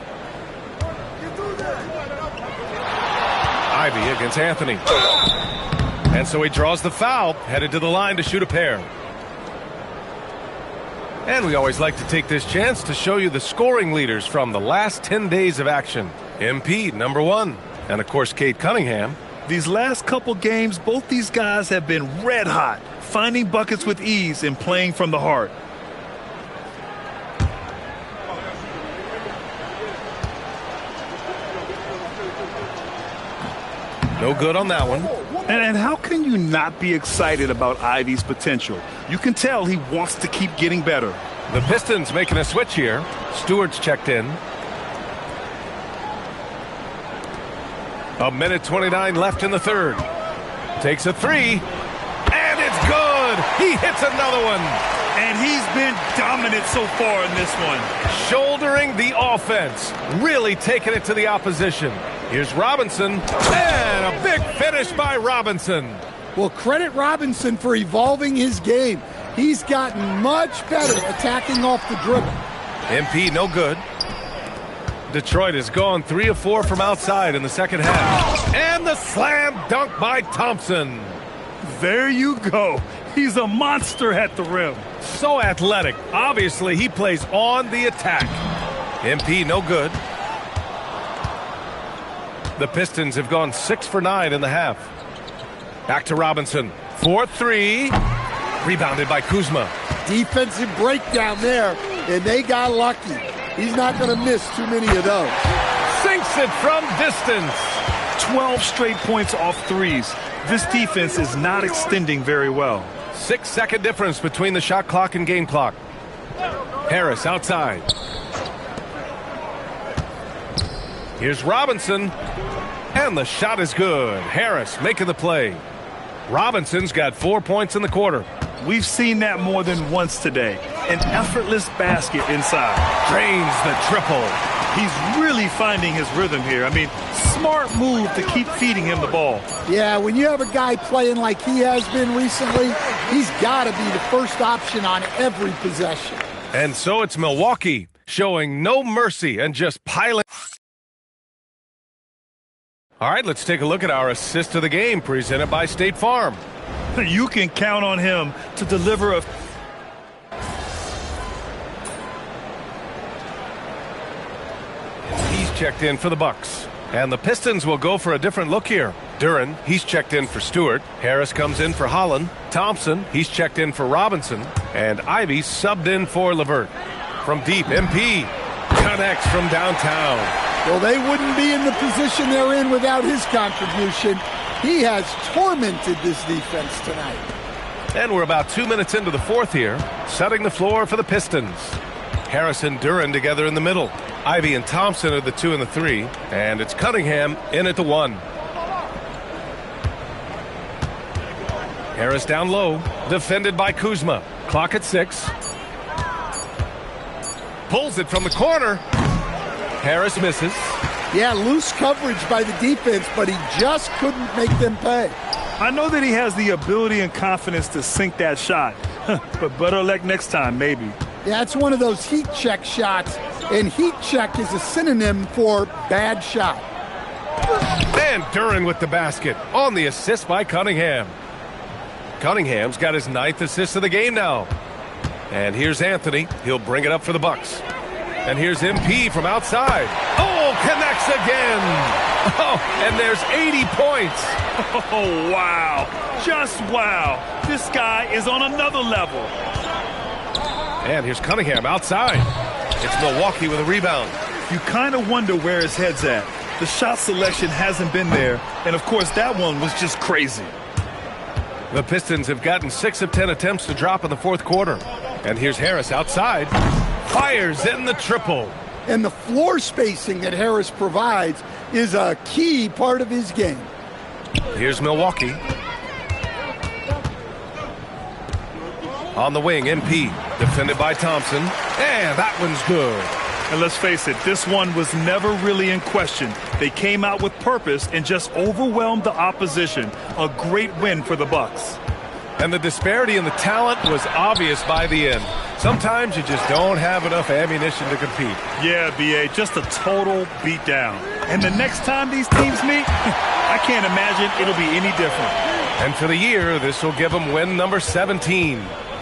Ivey against Anthony. And so he draws the foul, headed to the line to shoot a pair. And we always like to take this chance to show you the scoring leaders from the last 10 days of action. MP, number 1. And, of course, Cade Cunningham. These last couple games, both these guys have been red hot, finding buckets with ease and playing from the heart. No good on that one. And how can you not be excited about Ivey's potential? You can tell he wants to keep getting better. The Pistons making a switch here. Stewart's checked in. 1:29 left in the third. Takes a 3. And it's good. He hits another one. And he's been dominant so far in this one. Shouldering the offense. Really taking it to the opposition. Here's Robinson. And a big finish by Robinson. Well, credit Robinson for evolving his game. He's gotten much better attacking off the dribble. MP no good. Detroit has gone 3 of 4 from outside in the second half. And the slam dunk by Thompson. There you go. He's a monster at the rim. So athletic. Obviously, he plays on the attack. MP no good. The Pistons have gone 6 for 9 in the half. Back to Robinson. 4-3. Rebounded by Kuzma. Defensive breakdown there, and they got lucky. He's not going to miss too many of those. Sinks it from distance. 12 straight points off threes. This defense is not extending very well. 6-second difference between the shot clock and game clock. Harris outside. Here's Robinson. And the shot is good. Harris making the play. Robinson's got 4 points in the quarter. We've seen that more than once today. An effortless basket inside. Drains the triple. He's really finding his rhythm here. I mean, smart move to keep feeding him the ball. Yeah, when you have a guy playing like he has been recently, he's got to be the first option on every possession. And so it's Milwaukee showing no mercy and just piling. All right, let's take a look at our assist of the game presented by State Farm. You can count on him to deliver a... He's checked in for the Bucks. And the Pistons will go for a different look here. Duren, he's checked in for Stewart. Harris comes in for Holland. Thompson, he's checked in for Robinson. And Ivey subbed in for LeVert. From deep, MP connects from downtown. Well, they wouldn't be in the position they're in without his contribution. He has tormented this defense tonight. And we're about 2 minutes into the fourth here, setting the floor for the Pistons. Harris and Duren together in the middle. Ivey and Thompson are the 2 and the 3, and it's Cunningham in at the 1. Harris down low, defended by Kuzma. Clock at 6. Pulls it from the corner. Harris misses. Yeah, loose coverage by the defense, but he just couldn't make them pay. I know that he has the ability and confidence to sink that shot, but better luck next time, maybe. Yeah, it's one of those heat check shots, and heat check is a synonym for bad shot. And Duren with the basket on the assist by Cunningham. Cunningham's got his 9th assist of the game now. And here's Anthony. He'll bring it up for the Bucks. And here's MP from outside. Oh, connects again. Oh, and there's 80 points. Oh, wow. Just wow. This guy is on another level. And here's Cunningham outside. It's Milwaukee with a rebound. You kind of wonder where his head's at. The shot selection hasn't been there. And, of course, that one was just crazy. The Pistons have gotten 6 of 10 attempts to drop in the fourth quarter. And here's Harris outside. Fires in the triple. And the floor spacing that Harris provides is a key part of his game. Here's Milwaukee. On the wing, MP. Defended by Thompson. And that one's good. And let's face it, this one was never really in question. They came out with purpose and just overwhelmed the opposition. A great win for the Bucks. And the disparity in the talent was obvious by the end. Sometimes you just don't have enough ammunition to compete. Yeah, B.A., just a total beatdown. And the next time these teams meet, I can't imagine it'll be any different. And for the year, this will give them win number 17.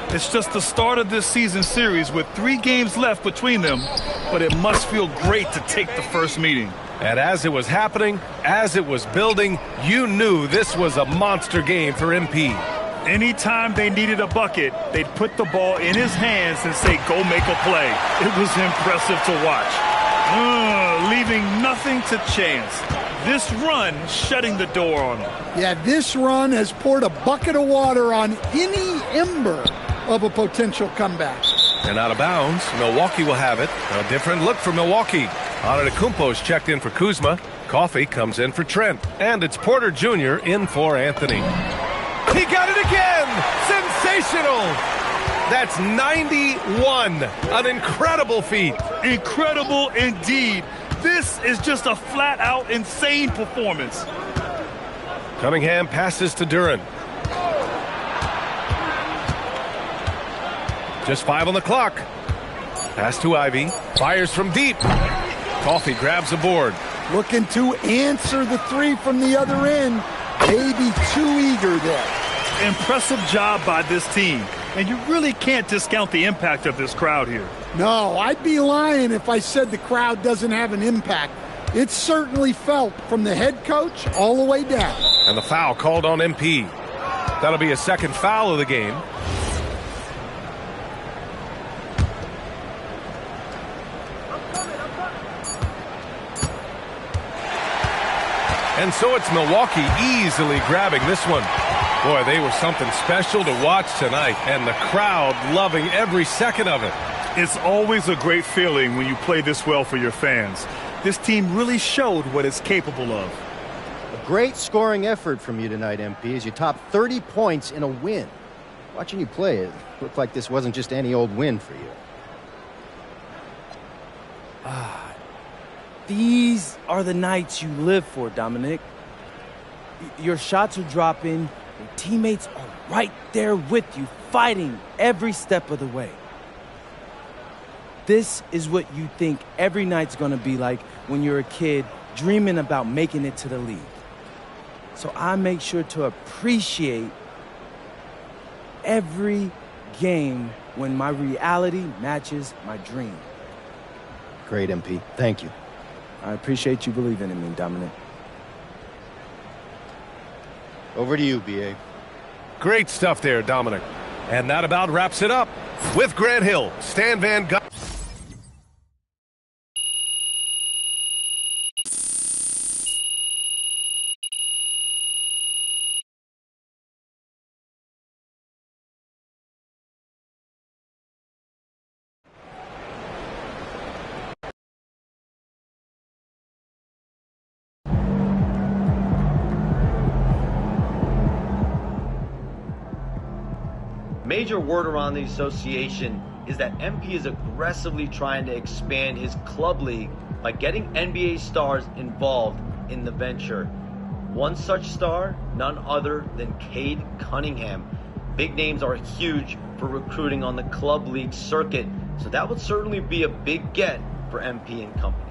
It's just the start of this season series with 3 games left between them, but it must feel great to take the first meeting. And as it was happening, as it was building, you knew this was a monster game for MP. Anytime they needed a bucket, they'd put the ball in his hands and say, go make a play. It was impressive to watch. Leaving nothing to chance. This run shutting the door on them. Yeah, this run has poured a bucket of water on any ember of a potential comeback. And out of bounds, Milwaukee will have it. A different look for Milwaukee. Antetokounmpo's checked in for Kuzma. Coffey comes in for Trent. And it's Porter Jr. in for Anthony. He got it again! Sensational! That's 91. An incredible feat. Incredible indeed. This is just a flat-out insane performance. Cunningham passes to Duren. Just 5 on the clock. Pass to Ivy. Fires from deep. Coffey grabs the board. Looking to answer the 3 from the other end. Maybe too eager there. Impressive job by this team. And you really can't discount the impact of this crowd here. No, I'd be lying if I said the crowd doesn't have an impact. It's certainly felt from the head coach all the way down. And the foul called on MP. That'll be a second foul of the game. And so it's Milwaukee easily grabbing this one. Boy, they were something special to watch tonight, and the crowd loving every second of it. It's always a great feeling when you play this well for your fans. This team really showed what it's capable of. A great scoring effort from you tonight, MP, as you topped 30 points in a win. Watching you play, it looked like this wasn't just any old win for you. These are the nights you live for, Dominic. Your shots are dropping. Your teammates are right there with you, fighting every step of the way. This is what you think every night's going to be like when you're a kid dreaming about making it to the league. So I make sure to appreciate every game when my reality matches my dream. Great, MP. Thank you. I appreciate you believing in me, Dominic. Over to you, B.A. Great stuff there, Dominic. And that about wraps it up. With Grant Hill, Stan Van Gundy. Major word around the association is that MP is aggressively trying to expand his club league by getting NBA stars involved in the venture. One such star, none other than Cade Cunningham. Big names are huge for recruiting on the club league circuit, so that would certainly be a big get for MP and company.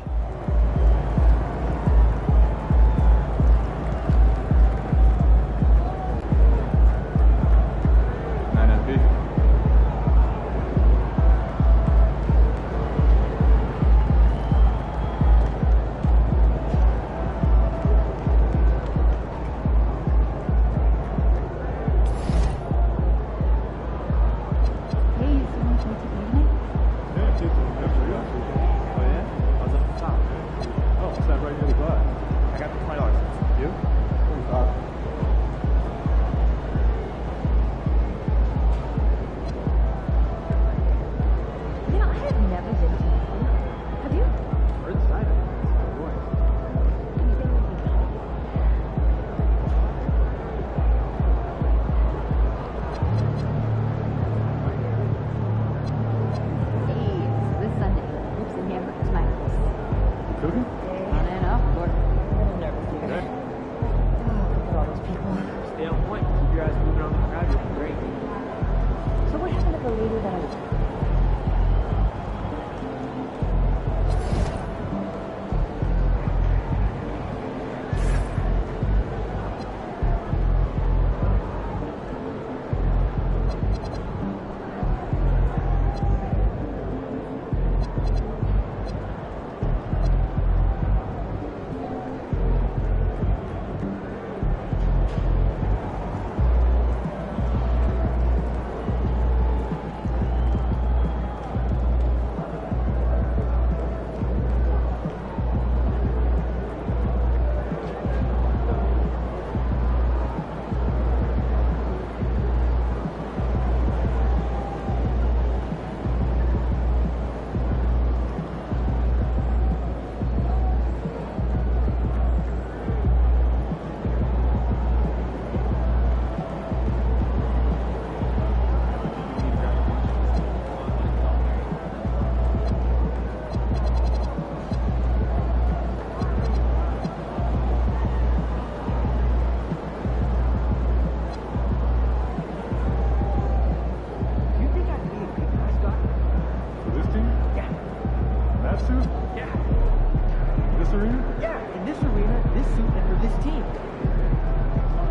Yeah, in this arena, this suit, and for this team.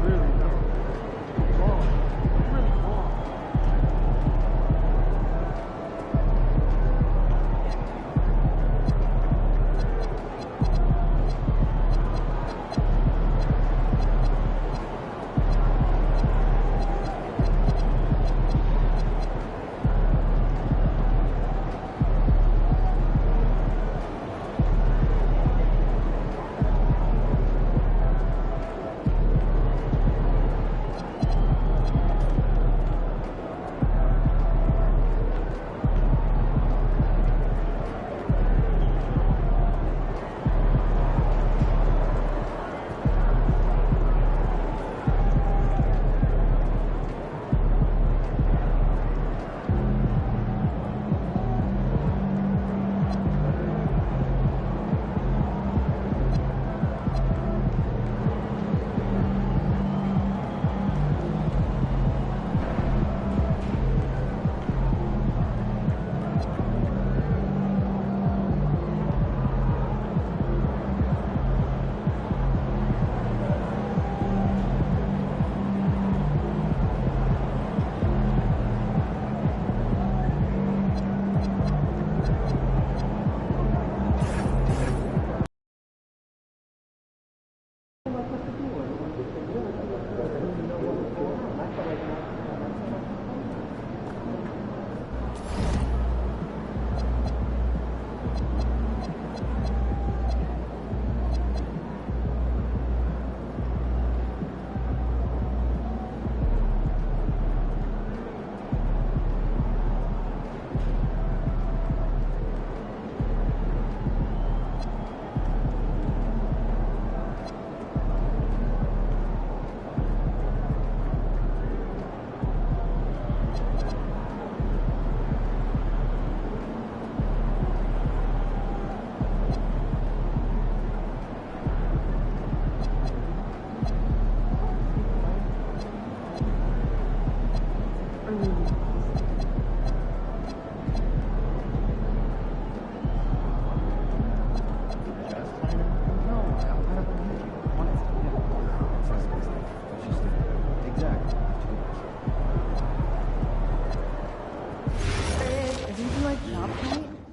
Really, no. Wrong. Really wrong.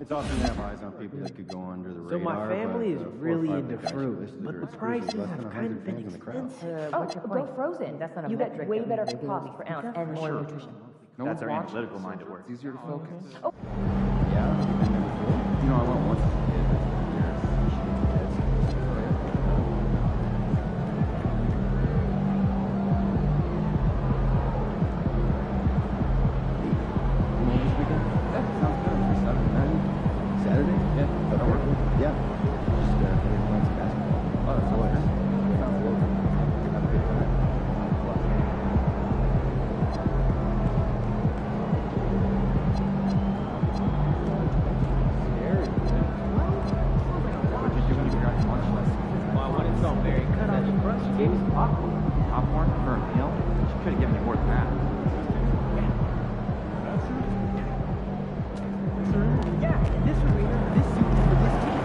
It's often to have eyes on people that could go under the radar. So my family is really into guys fruit, but the prices have kind of been expensive. Oh, go frozen. That's not a metric. You get way better cost per ounce and more nutrition. That's our analytical mind at work. It's easier to focus. Oh. Yeah, you've been there before. You know, I went once as a kid, but Saturday? Yeah, that'll work. Yeah. Just playing some basketball. Oh, that's hilarious. Sounds local. Have a good time. Scary. What did you do when you got your lunch lesson? Well, I wanted something very cut out the crust. She gave me some popcorn. Popcorn for a meal? She could have given you more than that. Yeah, in this arena, this suit is for this team.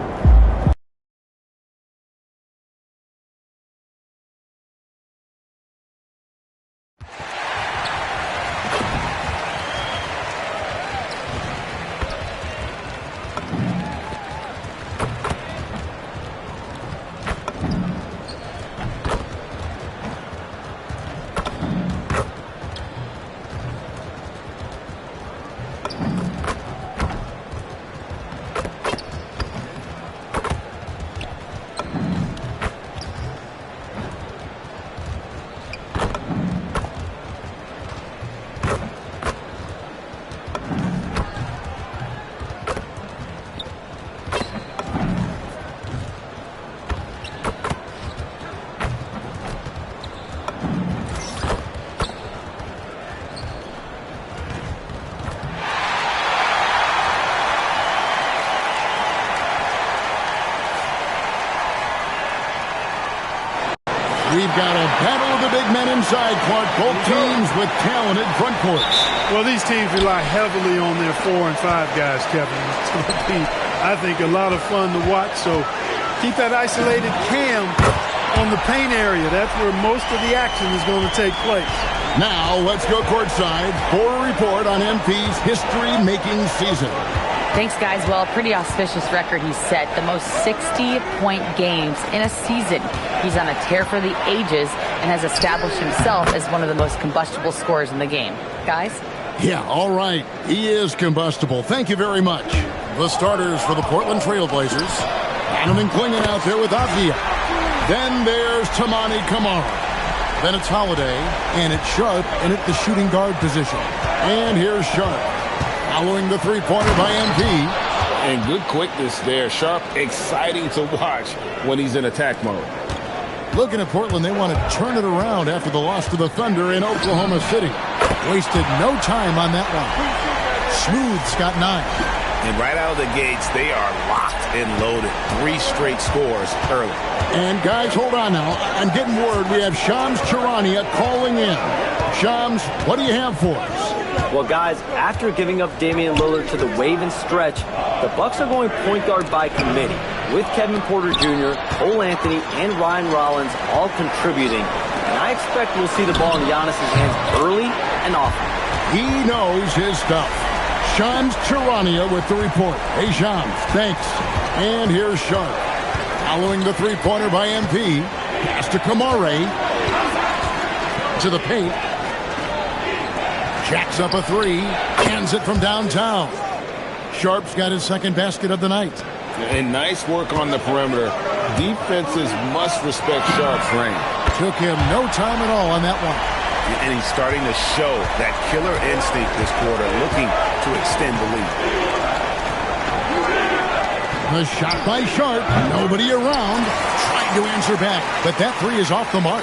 We've got a battle of the big men inside, Clark. Both teams with talented front courts. Well, these teams rely heavily on their 4 and 5 guys, Kevin. It's going to be, I think, a lot of fun to watch. So Keep that isolated Cam on the paint area. That's where most of the action is going to take place. Now let's go courtside for a report on MP's history-making season. Thanks, guys. Well, a pretty auspicious record he's set. The most 60-point games in a season. He's on a tear for the ages and has established himself as one of the most combustible scorers in the game. Guys? Yeah, all right. He is combustible. Thank you very much. The starters for the Portland Trail Blazers. Donovan Clingan out there with Avdia. Then there's Toumani Camara. Then it's Holiday, and it's Sharp in at the shooting guard position. And here's Sharp, following the three-pointer by MP. And good quickness there. Sharp, exciting to watch when he's in attack mode. Looking at Portland, they want to turn it around after the loss to the Thunder in Oklahoma City. Wasted no time on that one. Smooth's got 9. And right out of the gates, they are locked and loaded. 3 straight scores early. And guys, hold on now. I'm getting word we have Shams Charania calling in. Shams, what do you have for us? Well, guys, after giving up Damian Lillard to the wave and stretch, the Bucks are going point guard by committee, with Kevin Porter Jr., Cole Anthony, and Ryan Rollins all contributing. And I expect we'll see the ball in Giannis' hands early and often. He knows his stuff. Shams Charania with the report. Hey, Shams, thanks. And here's Sharp. Following the three-pointer by MP. Pass to Camare. To the paint. Jacks up a 3. Hands it from downtown. Sharp's got his second basket of the night. And nice work on the perimeter. Defenses must respect Sharp's range. Took him no time at all on that one. And he's starting to show that killer instinct this quarter, looking to extend the lead. The shot by Sharp. Nobody around. Trying to answer back, but that 3 is off the mark.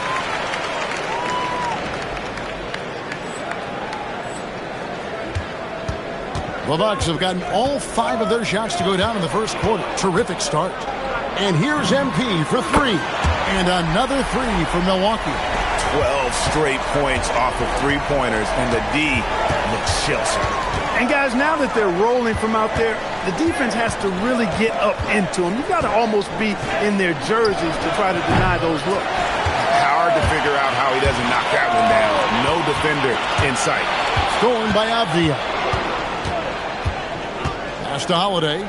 The Bucks have gotten all 5 of their shots to go down in the first quarter. Terrific start. And here's MP for 3. And another 3 for Milwaukee. 12 straight points off of three-pointers, and the D looks Chelsea. And guys, now that they're rolling from out there, the defense has to really get up into them. You've got to almost be in their jerseys to try to deny those looks. Hard to figure out how he doesn't knock that one down. No defender in sight. Stolen by Avdia. Pass to Holiday.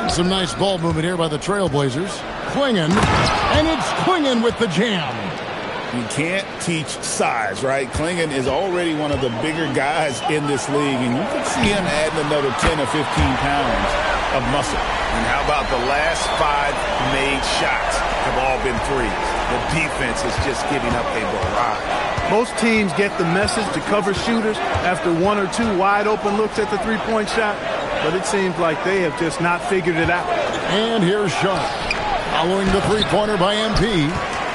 Some nice ball movement here by the Trailblazers. Clingan, and it's Clingan with the jam. You can't teach size, right? Clingan is already one of the bigger guys in this league, and you can see him adding another 10 or 15 pounds of muscle. And how about the last 5 made shots have all been threes? The defense is just giving up a barrage. Most teams get the message to cover shooters after 1 or 2 wide open looks at the three-point shot, but it seems like they have just not figured it out. And here's Sharp. Following the three-pointer by MP.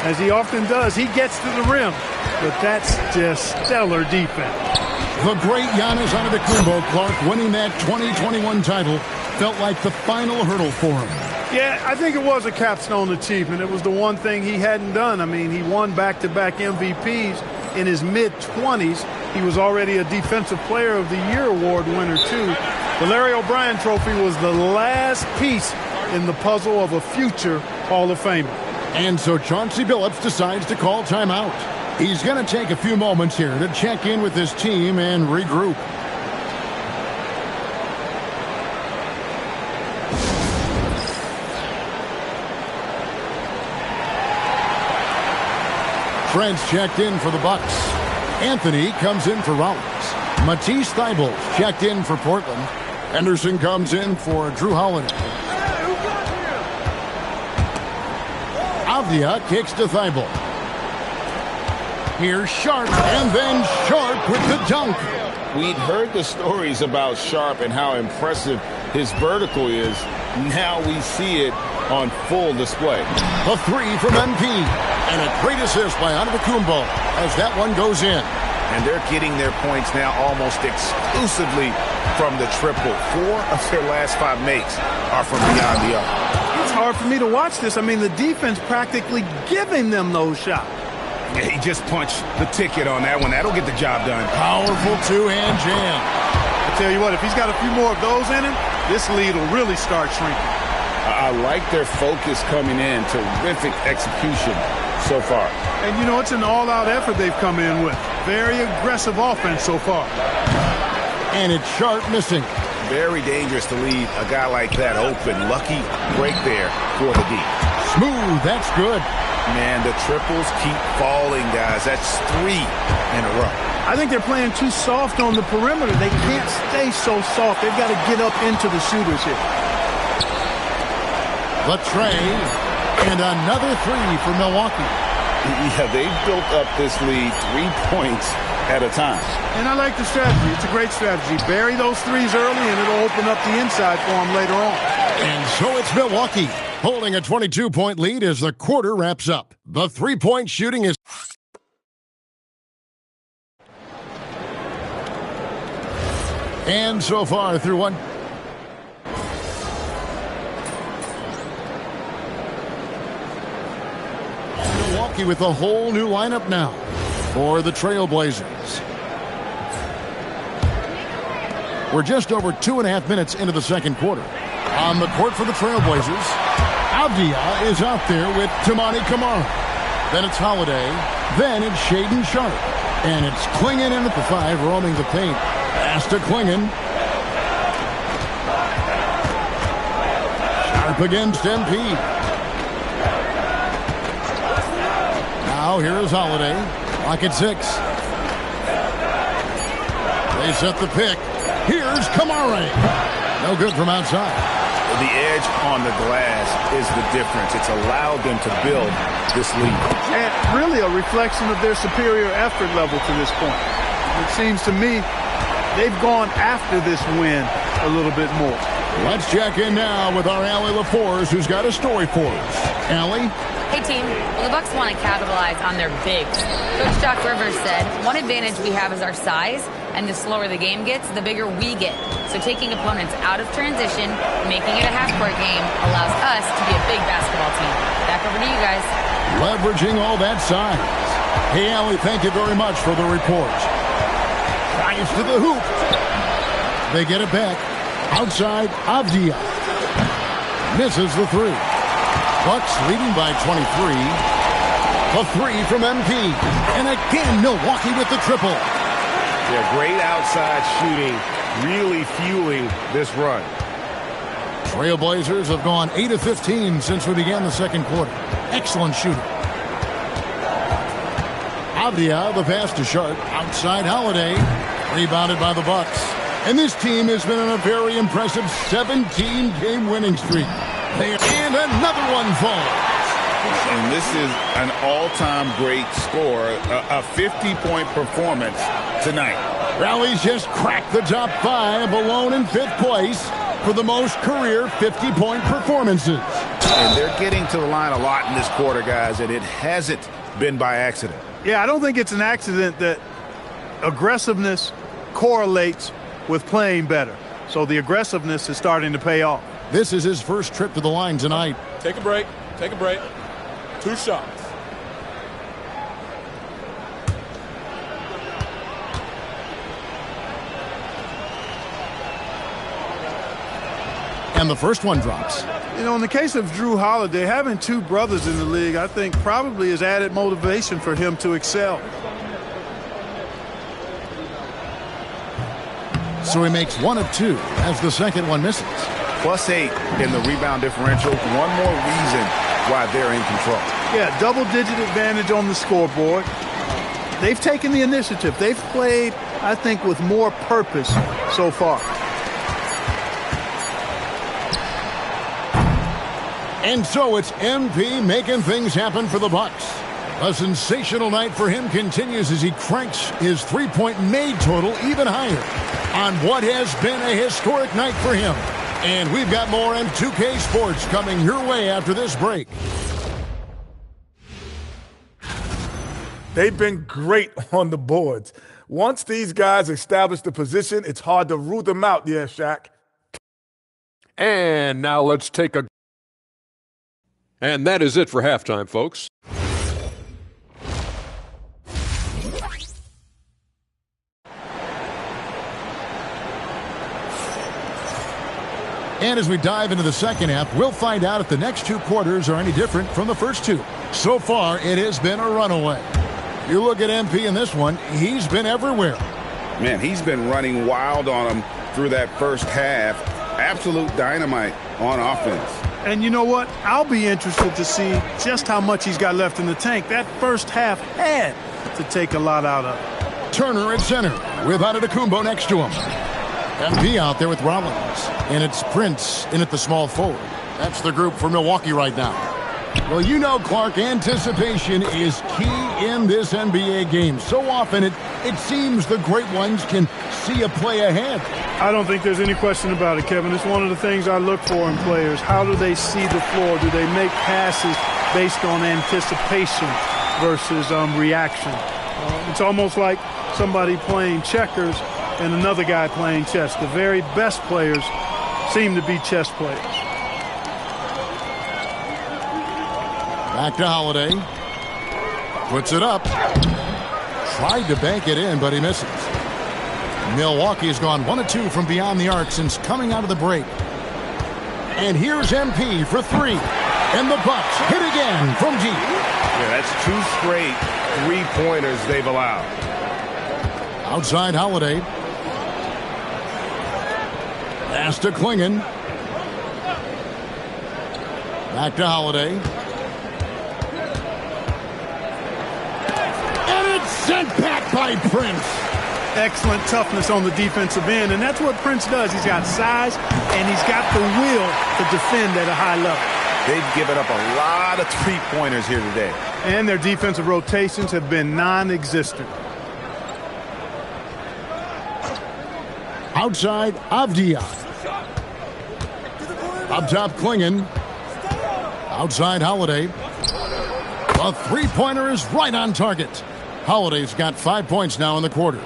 As he often does, he gets to the rim, but that's just stellar defense. The great Giannis Antetokounmpo, Clark, winning that 2021 title felt like the final hurdle for him. Yeah, I think it was a capstone achievement. It was the one thing he hadn't done. I mean, he won back-to-back MVPs in his mid-20s. He was already a Defensive Player of the Year award winner, too. The Larry O'Brien Trophy was the last piece in the puzzle of a future Hall of Famer. And so Chauncey Billups decides to call timeout. He's going to take a few moments here to check in with his team and regroup. Trent's checked in for the Bucks. Anthony comes in for Rollins. Matisse Thybulle checked in for Portland. Henderson comes in for Drew Holiday. Avdia kicks to Thybulle. Here's Sharp, and then Sharp with the dunk. We'd heard the stories about Sharp and how impressive his vertical is. Now we see it on full display. A 3 from MP, and a great assist by Antetokounmpo as that one goes in. And they're getting their points now almost exclusively from the triple. 4 of their last 5 makes are from beyond the arc. It's hard for me to watch this. I mean, the defense practically giving them those shots. Yeah, he just punched the ticket on that one. That'll get the job done. Powerful two-hand jam. I tell you what, if he's got a few more of those in him, this lead will really start shrinking. I like their focus coming in. Terrific execution so far. And, you know, it's an all-out effort they've come in with. Very aggressive offense so far. And it's Sharp missing. Very dangerous to leave a guy like that open. Lucky break there for the D. Smooth, that's good. Man, the triples keep falling, guys. That's 3 in a row. I think they're playing too soft on the perimeter. They can't stay so soft. They've got to get up into the shooters here. Latrey, and another 3 for Milwaukee. Yeah, they've built up this lead 3 points at a time. And I like the strategy. It's a great strategy. Bury those threes early, and it'll open up the inside for them later on. And so it's Milwaukee holding a 22-point lead as the quarter wraps up. The three-point shooting is... And so far through one... Milwaukee with a whole new lineup now for the Trailblazers. We're just over 2.5 minutes into the second quarter. On the court for the Trailblazers, Avdia is out there with Toumani Camara. Then it's Holiday. Then it's Shaedon Sharpe. And it's Clingan in at the 5, roaming the paint. Pass to Clingan. Sharpe against MP. Now here is Holiday. Clock at 6. They set the pick. Here's Camara. No good from outside. The edge on the glass is the difference. It's allowed them to build this lead. And really a reflection of their superior effort level to this point. It seems to me they've gone after this win a little bit more. Let's check in now with our Allie LaForce, who's got a story for us. Allie? Hey, team. Well, the Bucks want to capitalize on their bigs. Coach Doc Rivers said, one advantage we have is our size, and the slower the game gets, the bigger we get. So taking opponents out of transition, making it a half-court game, allows us to be a big basketball team. Back over to you guys. Leveraging all that size. Hey, Allie, thank you very much for the report. Drives to the hoop. They get it back. Outside, Avdia. Misses the 3. Bucks leading by 23. A 3 from MP. And again, Milwaukee with the triple. Yeah, great outside shooting, really fueling this run. Trailblazers have gone 8 of 15 since we began the second quarter. Excellent shooting. Avdia, the pass to Sharpe. Outside Holiday. Rebounded by the Bucks. And this team has been on a very impressive 17-game winning streak. And another one falls. And this is an all-time great score, a 50-point performance tonight. Rally's just cracked the top 5, alone in 5th place for the most career 50-point performances. And they're getting to the line a lot in this quarter, guys, and it hasn't been by accident. Yeah, I don't think it's an accident that aggressiveness correlates with playing better. So the aggressiveness is starting to pay off. This is his first trip to the line tonight. Take a break. Take a break. 2 shots. And the first one drops. You know, in the case of Jrue Holiday, having 2 brothers in the league, I think probably is added motivation for him to excel. So he makes 1 of 2 as the second one misses. +8 in the rebound differential. One more reason why they're in control. Yeah, double-digit advantage on the scoreboard. They've taken the initiative. They've played, I think, with more purpose so far. And so it's MP making things happen for the Bucks. A sensational night for him continues as he cranks his three-point made total even higher on what has been a historic night for him. And we've got more M2K Sports coming your way after this break. They've been great on the boards. Once these guys establish the position, it's hard to root them out. Yeah, Shaq. And now let's take a... And that is it for halftime, folks. And as we dive into the second half, we'll find out if the next 2 quarters are any different from the first 2. So far, it has been a runaway. You look at MP in this one, he's been everywhere. Man, he's been running wild on him through that first half. Absolute dynamite on offense. And you know what? I'll be interested to see just how much he's got left in the tank. That first half had to take a lot out of it. Turner at center with Antetokounmpo next to him. MP out there with Rollins. And it's Prince in at the small forward. That's the group for Milwaukee right now. Well, you know, Clark, anticipation is key in this NBA game. So often it seems the great ones can see a play ahead. I don't think there's any question about it, Kevin. It's one of the things I look for in players. How do they see the floor? Do they make passes based on anticipation versus reaction? It's almost like somebody playing checkers and another guy playing chess. The very best players seem to be chess players. Back to Holiday. Puts it up. Tried to bank it in, but he misses. Milwaukee has gone 1 of 2 from beyond the arc since coming out of the break. And here's MP for 3. And the Bucks hit again from deep. Yeah, that's 2 straight 3-pointers they've allowed. Outside Holiday. Pass to Klingon. Back to Holiday. And it's sent back by Prince. Excellent toughness on the defensive end, and that's what Prince does. He's got size, and he's got the will to defend at a high level. They've given up a lot of 3-pointers here today. And their defensive rotations have been non-existent. Outside Avdia. Up top Klingon. Outside Holiday. A 3-pointer is right on target. Holiday's got 5 points now in the quarter.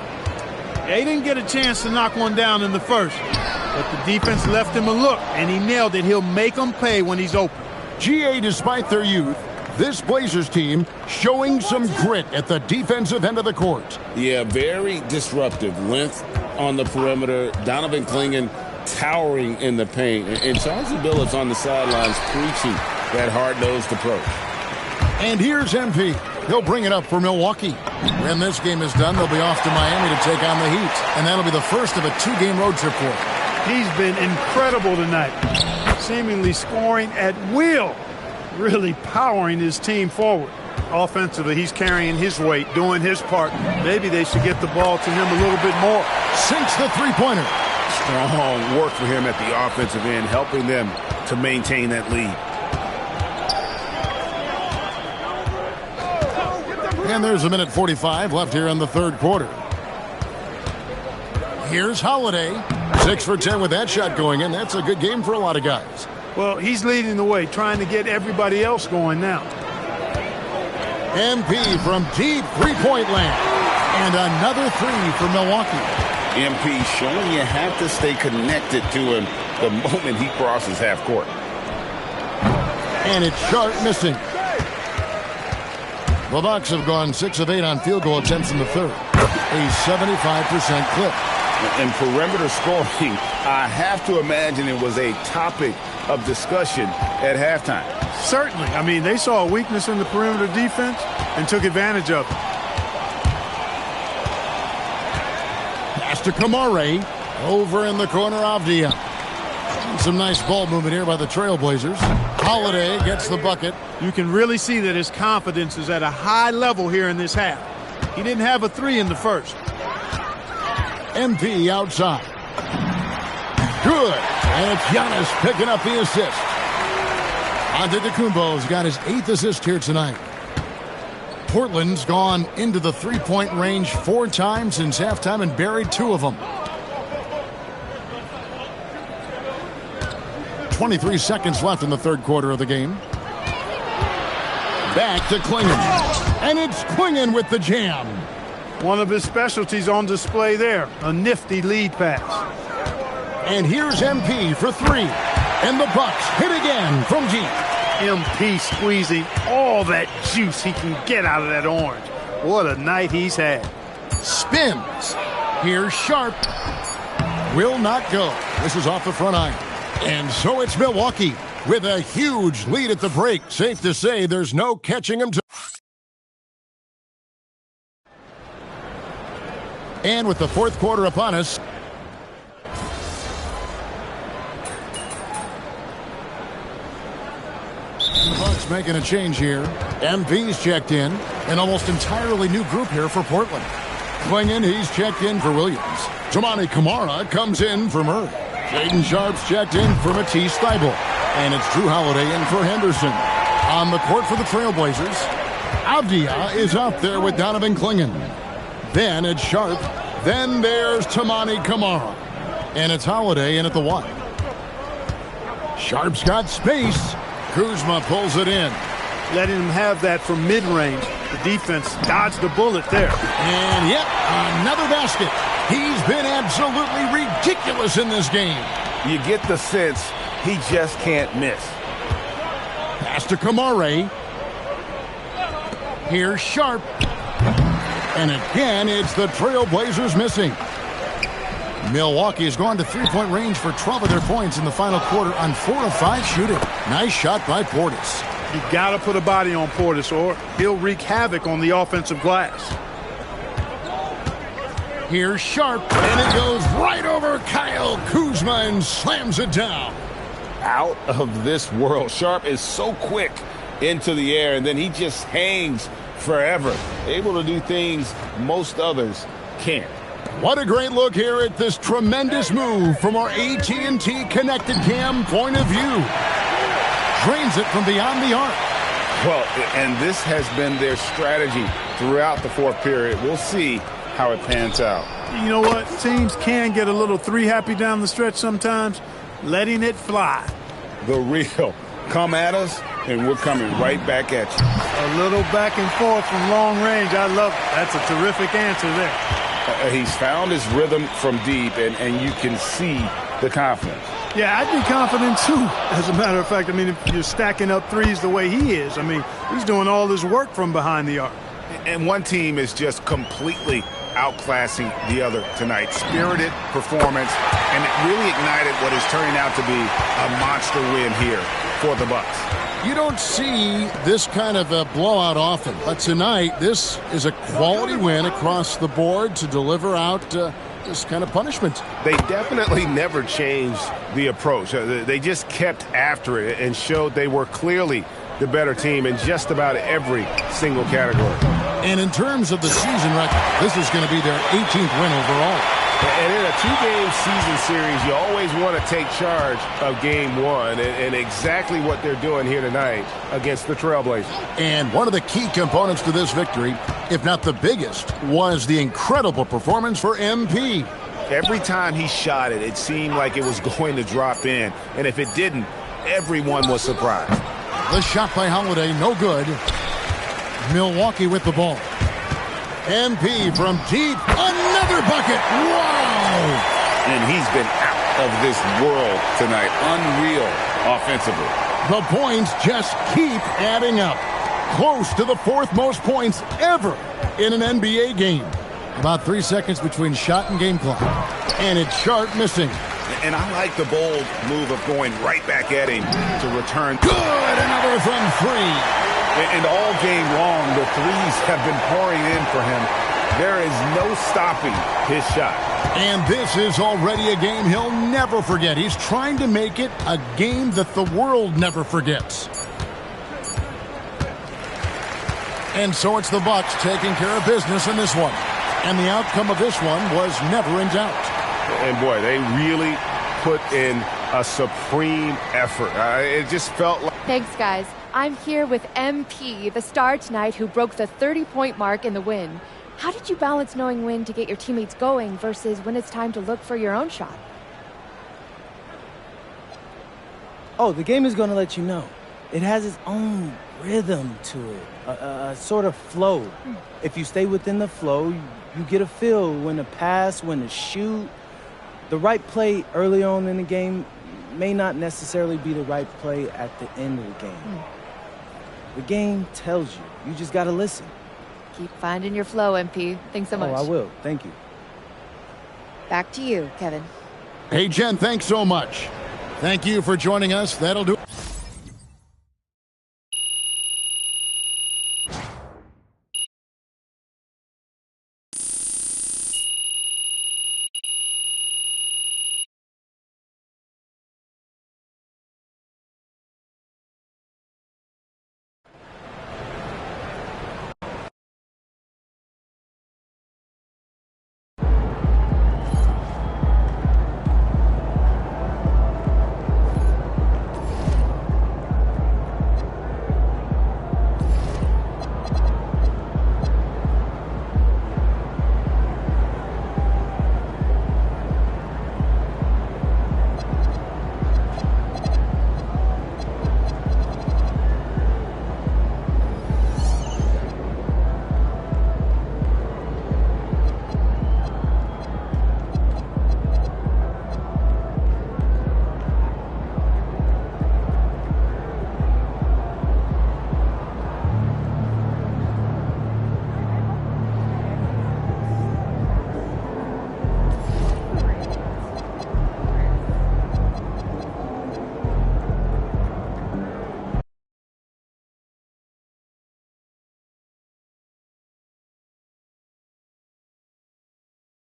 They didn't get a chance to knock one down in the first, but the defense left him a look, and he nailed it. He'll make them pay when he's open. GA, despite their youth, this Blazers team showing some grit at the defensive end of the court. Yeah, very disruptive. Length on the perimeter. Donovan Klingon towering in the paint. And Charles Billups on the sidelines preaching that hard-nosed approach. And here's MP. He'll bring it up for Milwaukee. When this game is done, they'll be off to Miami to take on the Heat. And that'll be the first of a 2-game road trip for him. He's been incredible tonight. Seemingly scoring at will. Really powering his team forward. Offensively, he's carrying his weight, doing his part. Maybe they should get the ball to him a little bit more. Sinks the 3-pointer. Strong work for him at the offensive end, helping them to maintain that lead. And there's 1:45 left here in the third quarter. Here's Holiday. 6 for 10 with that shot going in. That's a good game for a lot of guys. Well, he's leading the way, trying to get everybody else going now. MP from deep 3-point land. And another 3 for Milwaukee. MP showing you have to stay connected to him the moment he crosses half court. And it's Sharp missing. The Bucks have gone 6 of 8 on field goal attempts in the third. A 75% clip. And perimeter scoring, I have to imagine it was a topic of discussion at halftime. Certainly. I mean, they saw a weakness in the perimeter defense and took advantage of it. Pass to Kamare. Over in the corner, Avdia. Some nice ball movement here by the Trailblazers. Holiday gets the bucket. You can really see that his confidence is at a high level here in this half. He didn't have a 3 in the first. MP outside. Good. And it's Giannis picking up the assist. Antetokounmpo's got his 8th assist here tonight. Portland's gone into the 3-point range 4 times since halftime and buried 2 of them. 23 seconds left in the third quarter of the game. Back to Klingon. And it's Klingon with the jam. One of his specialties on display there. A nifty lead pass. And here's MP for 3. And the Bucks hit again from deep. MP squeezing all that juice he can get out of that orange. What a night he's had. Spins. Here's Sharp. Will not go. This is off the front iron. And so it's Milwaukee with a huge lead at the break. Safe to say there's no catching them. And with the fourth quarter upon us, the Bucks making a change here. MP's checked in. An almost entirely new group here for Portland. Klingon, he's checked in for Williams. Toumani Camara comes in for Murray. Jaden Sharp's checked in for Matisse Thybulle. And it's Drew Holiday in for Henderson. On the court for the Trailblazers, Avdia is up there with Donovan Klingon. Then it's Sharp. Then there's Toumani Camara. And it's Holiday in at the 1. Sharp's got space. Kuzma pulls it in. Letting him have that from mid-range. The defense dodged the bullet there. And yep, another basket. He's been absolutely ridiculous in this game. You get the sense he just can't miss. Pass to Kamare. Here's Sharp. And again, it's the Trailblazers missing. Milwaukee has gone to three-point range for 12 of their points in the final quarter on 4 of 5 shooting. Nice shot by Portis. You got to put a body on Portis or he'll wreak havoc on the offensive glass. Here's Sharp, and it goes right over Kyle Kuzma and slams it down. Out of this world. Sharp is so quick into the air, and then he just hangs forever. Able to do things most others can't. What a great look here at this tremendous move from our AT&T Connected Cam point of view. Drains it from beyond the arc. Well, and this has been their strategy throughout the fourth period. We'll see how it pans out. You know what? Teams can get a little three happy down the stretch sometimes. Letting it fly. The real. Come at us, and we're coming right back at you. A little back and forth from long range. I love it. That's a terrific answer there. He's found his rhythm from deep, and you can see the confidence. Yeah, I'd be confident, too. As a matter of fact, I mean, if you're stacking up threes the way he is, I mean, he's doing all his work from behind the arc. And one team is just completely outclassing the other tonight. Spirited performance, and it really ignited what is turning out to be a monster win here for the Bucks. You don't see this kind of a blowout often, but tonight this is a quality win across the board to deliver out this kind of punishment. They definitely never changed the approach. They just kept after it and showed they were clearly the better team in just about every single category. And in terms of the season record, this is going to be their 18th win overall. And in a two-game season series, you always want to take charge of game one, and exactly what they're doing here tonight against the Trailblazers. And one of the key components to this victory, if not the biggest, was the incredible performance for MP. Every time he shot it, it seemed like it was going to drop in. And if it didn't, everyone was surprised. The shot by Holiday, no good. Milwaukee with the ball. MP from deep, another bucket. Wow! And he's been out of this world tonight. Unreal offensively. The points just keep adding up. Close to the fourth most points ever in an NBA game. About 3 seconds between shot and game clock. And it's Sharp missing. And I like the bold move of going right back at him to return. Good! Another from three. And all game long, the threes have been pouring in for him. There is no stopping his shot. And this is already a game he'll never forget. He's trying to make it a game that the world never forgets. And so it's the Bucks taking care of business in this one. And the outcome of this one was never in doubt. And boy, they really put in a supreme effort. It just felt like... Thanks, guys. I'm here with MP, the star tonight who broke the 30-point mark in the win. How did you balance knowing when to get your teammates going versus when it's time to look for your own shot? Oh, the game is going to let you know. It has its own rhythm to it, a sort of flow. If you stay within the flow, you get a feel when to pass, when to shoot. The right play early on in the game may not necessarily be the right play at the end of the game. The game tells you. You just got to listen. Keep finding your flow, MP. Thanks so much. Oh, I will. Thank you. Back to you, Kevin. Hey, Jen, thanks so much. Thank you for joining us. That'll do it.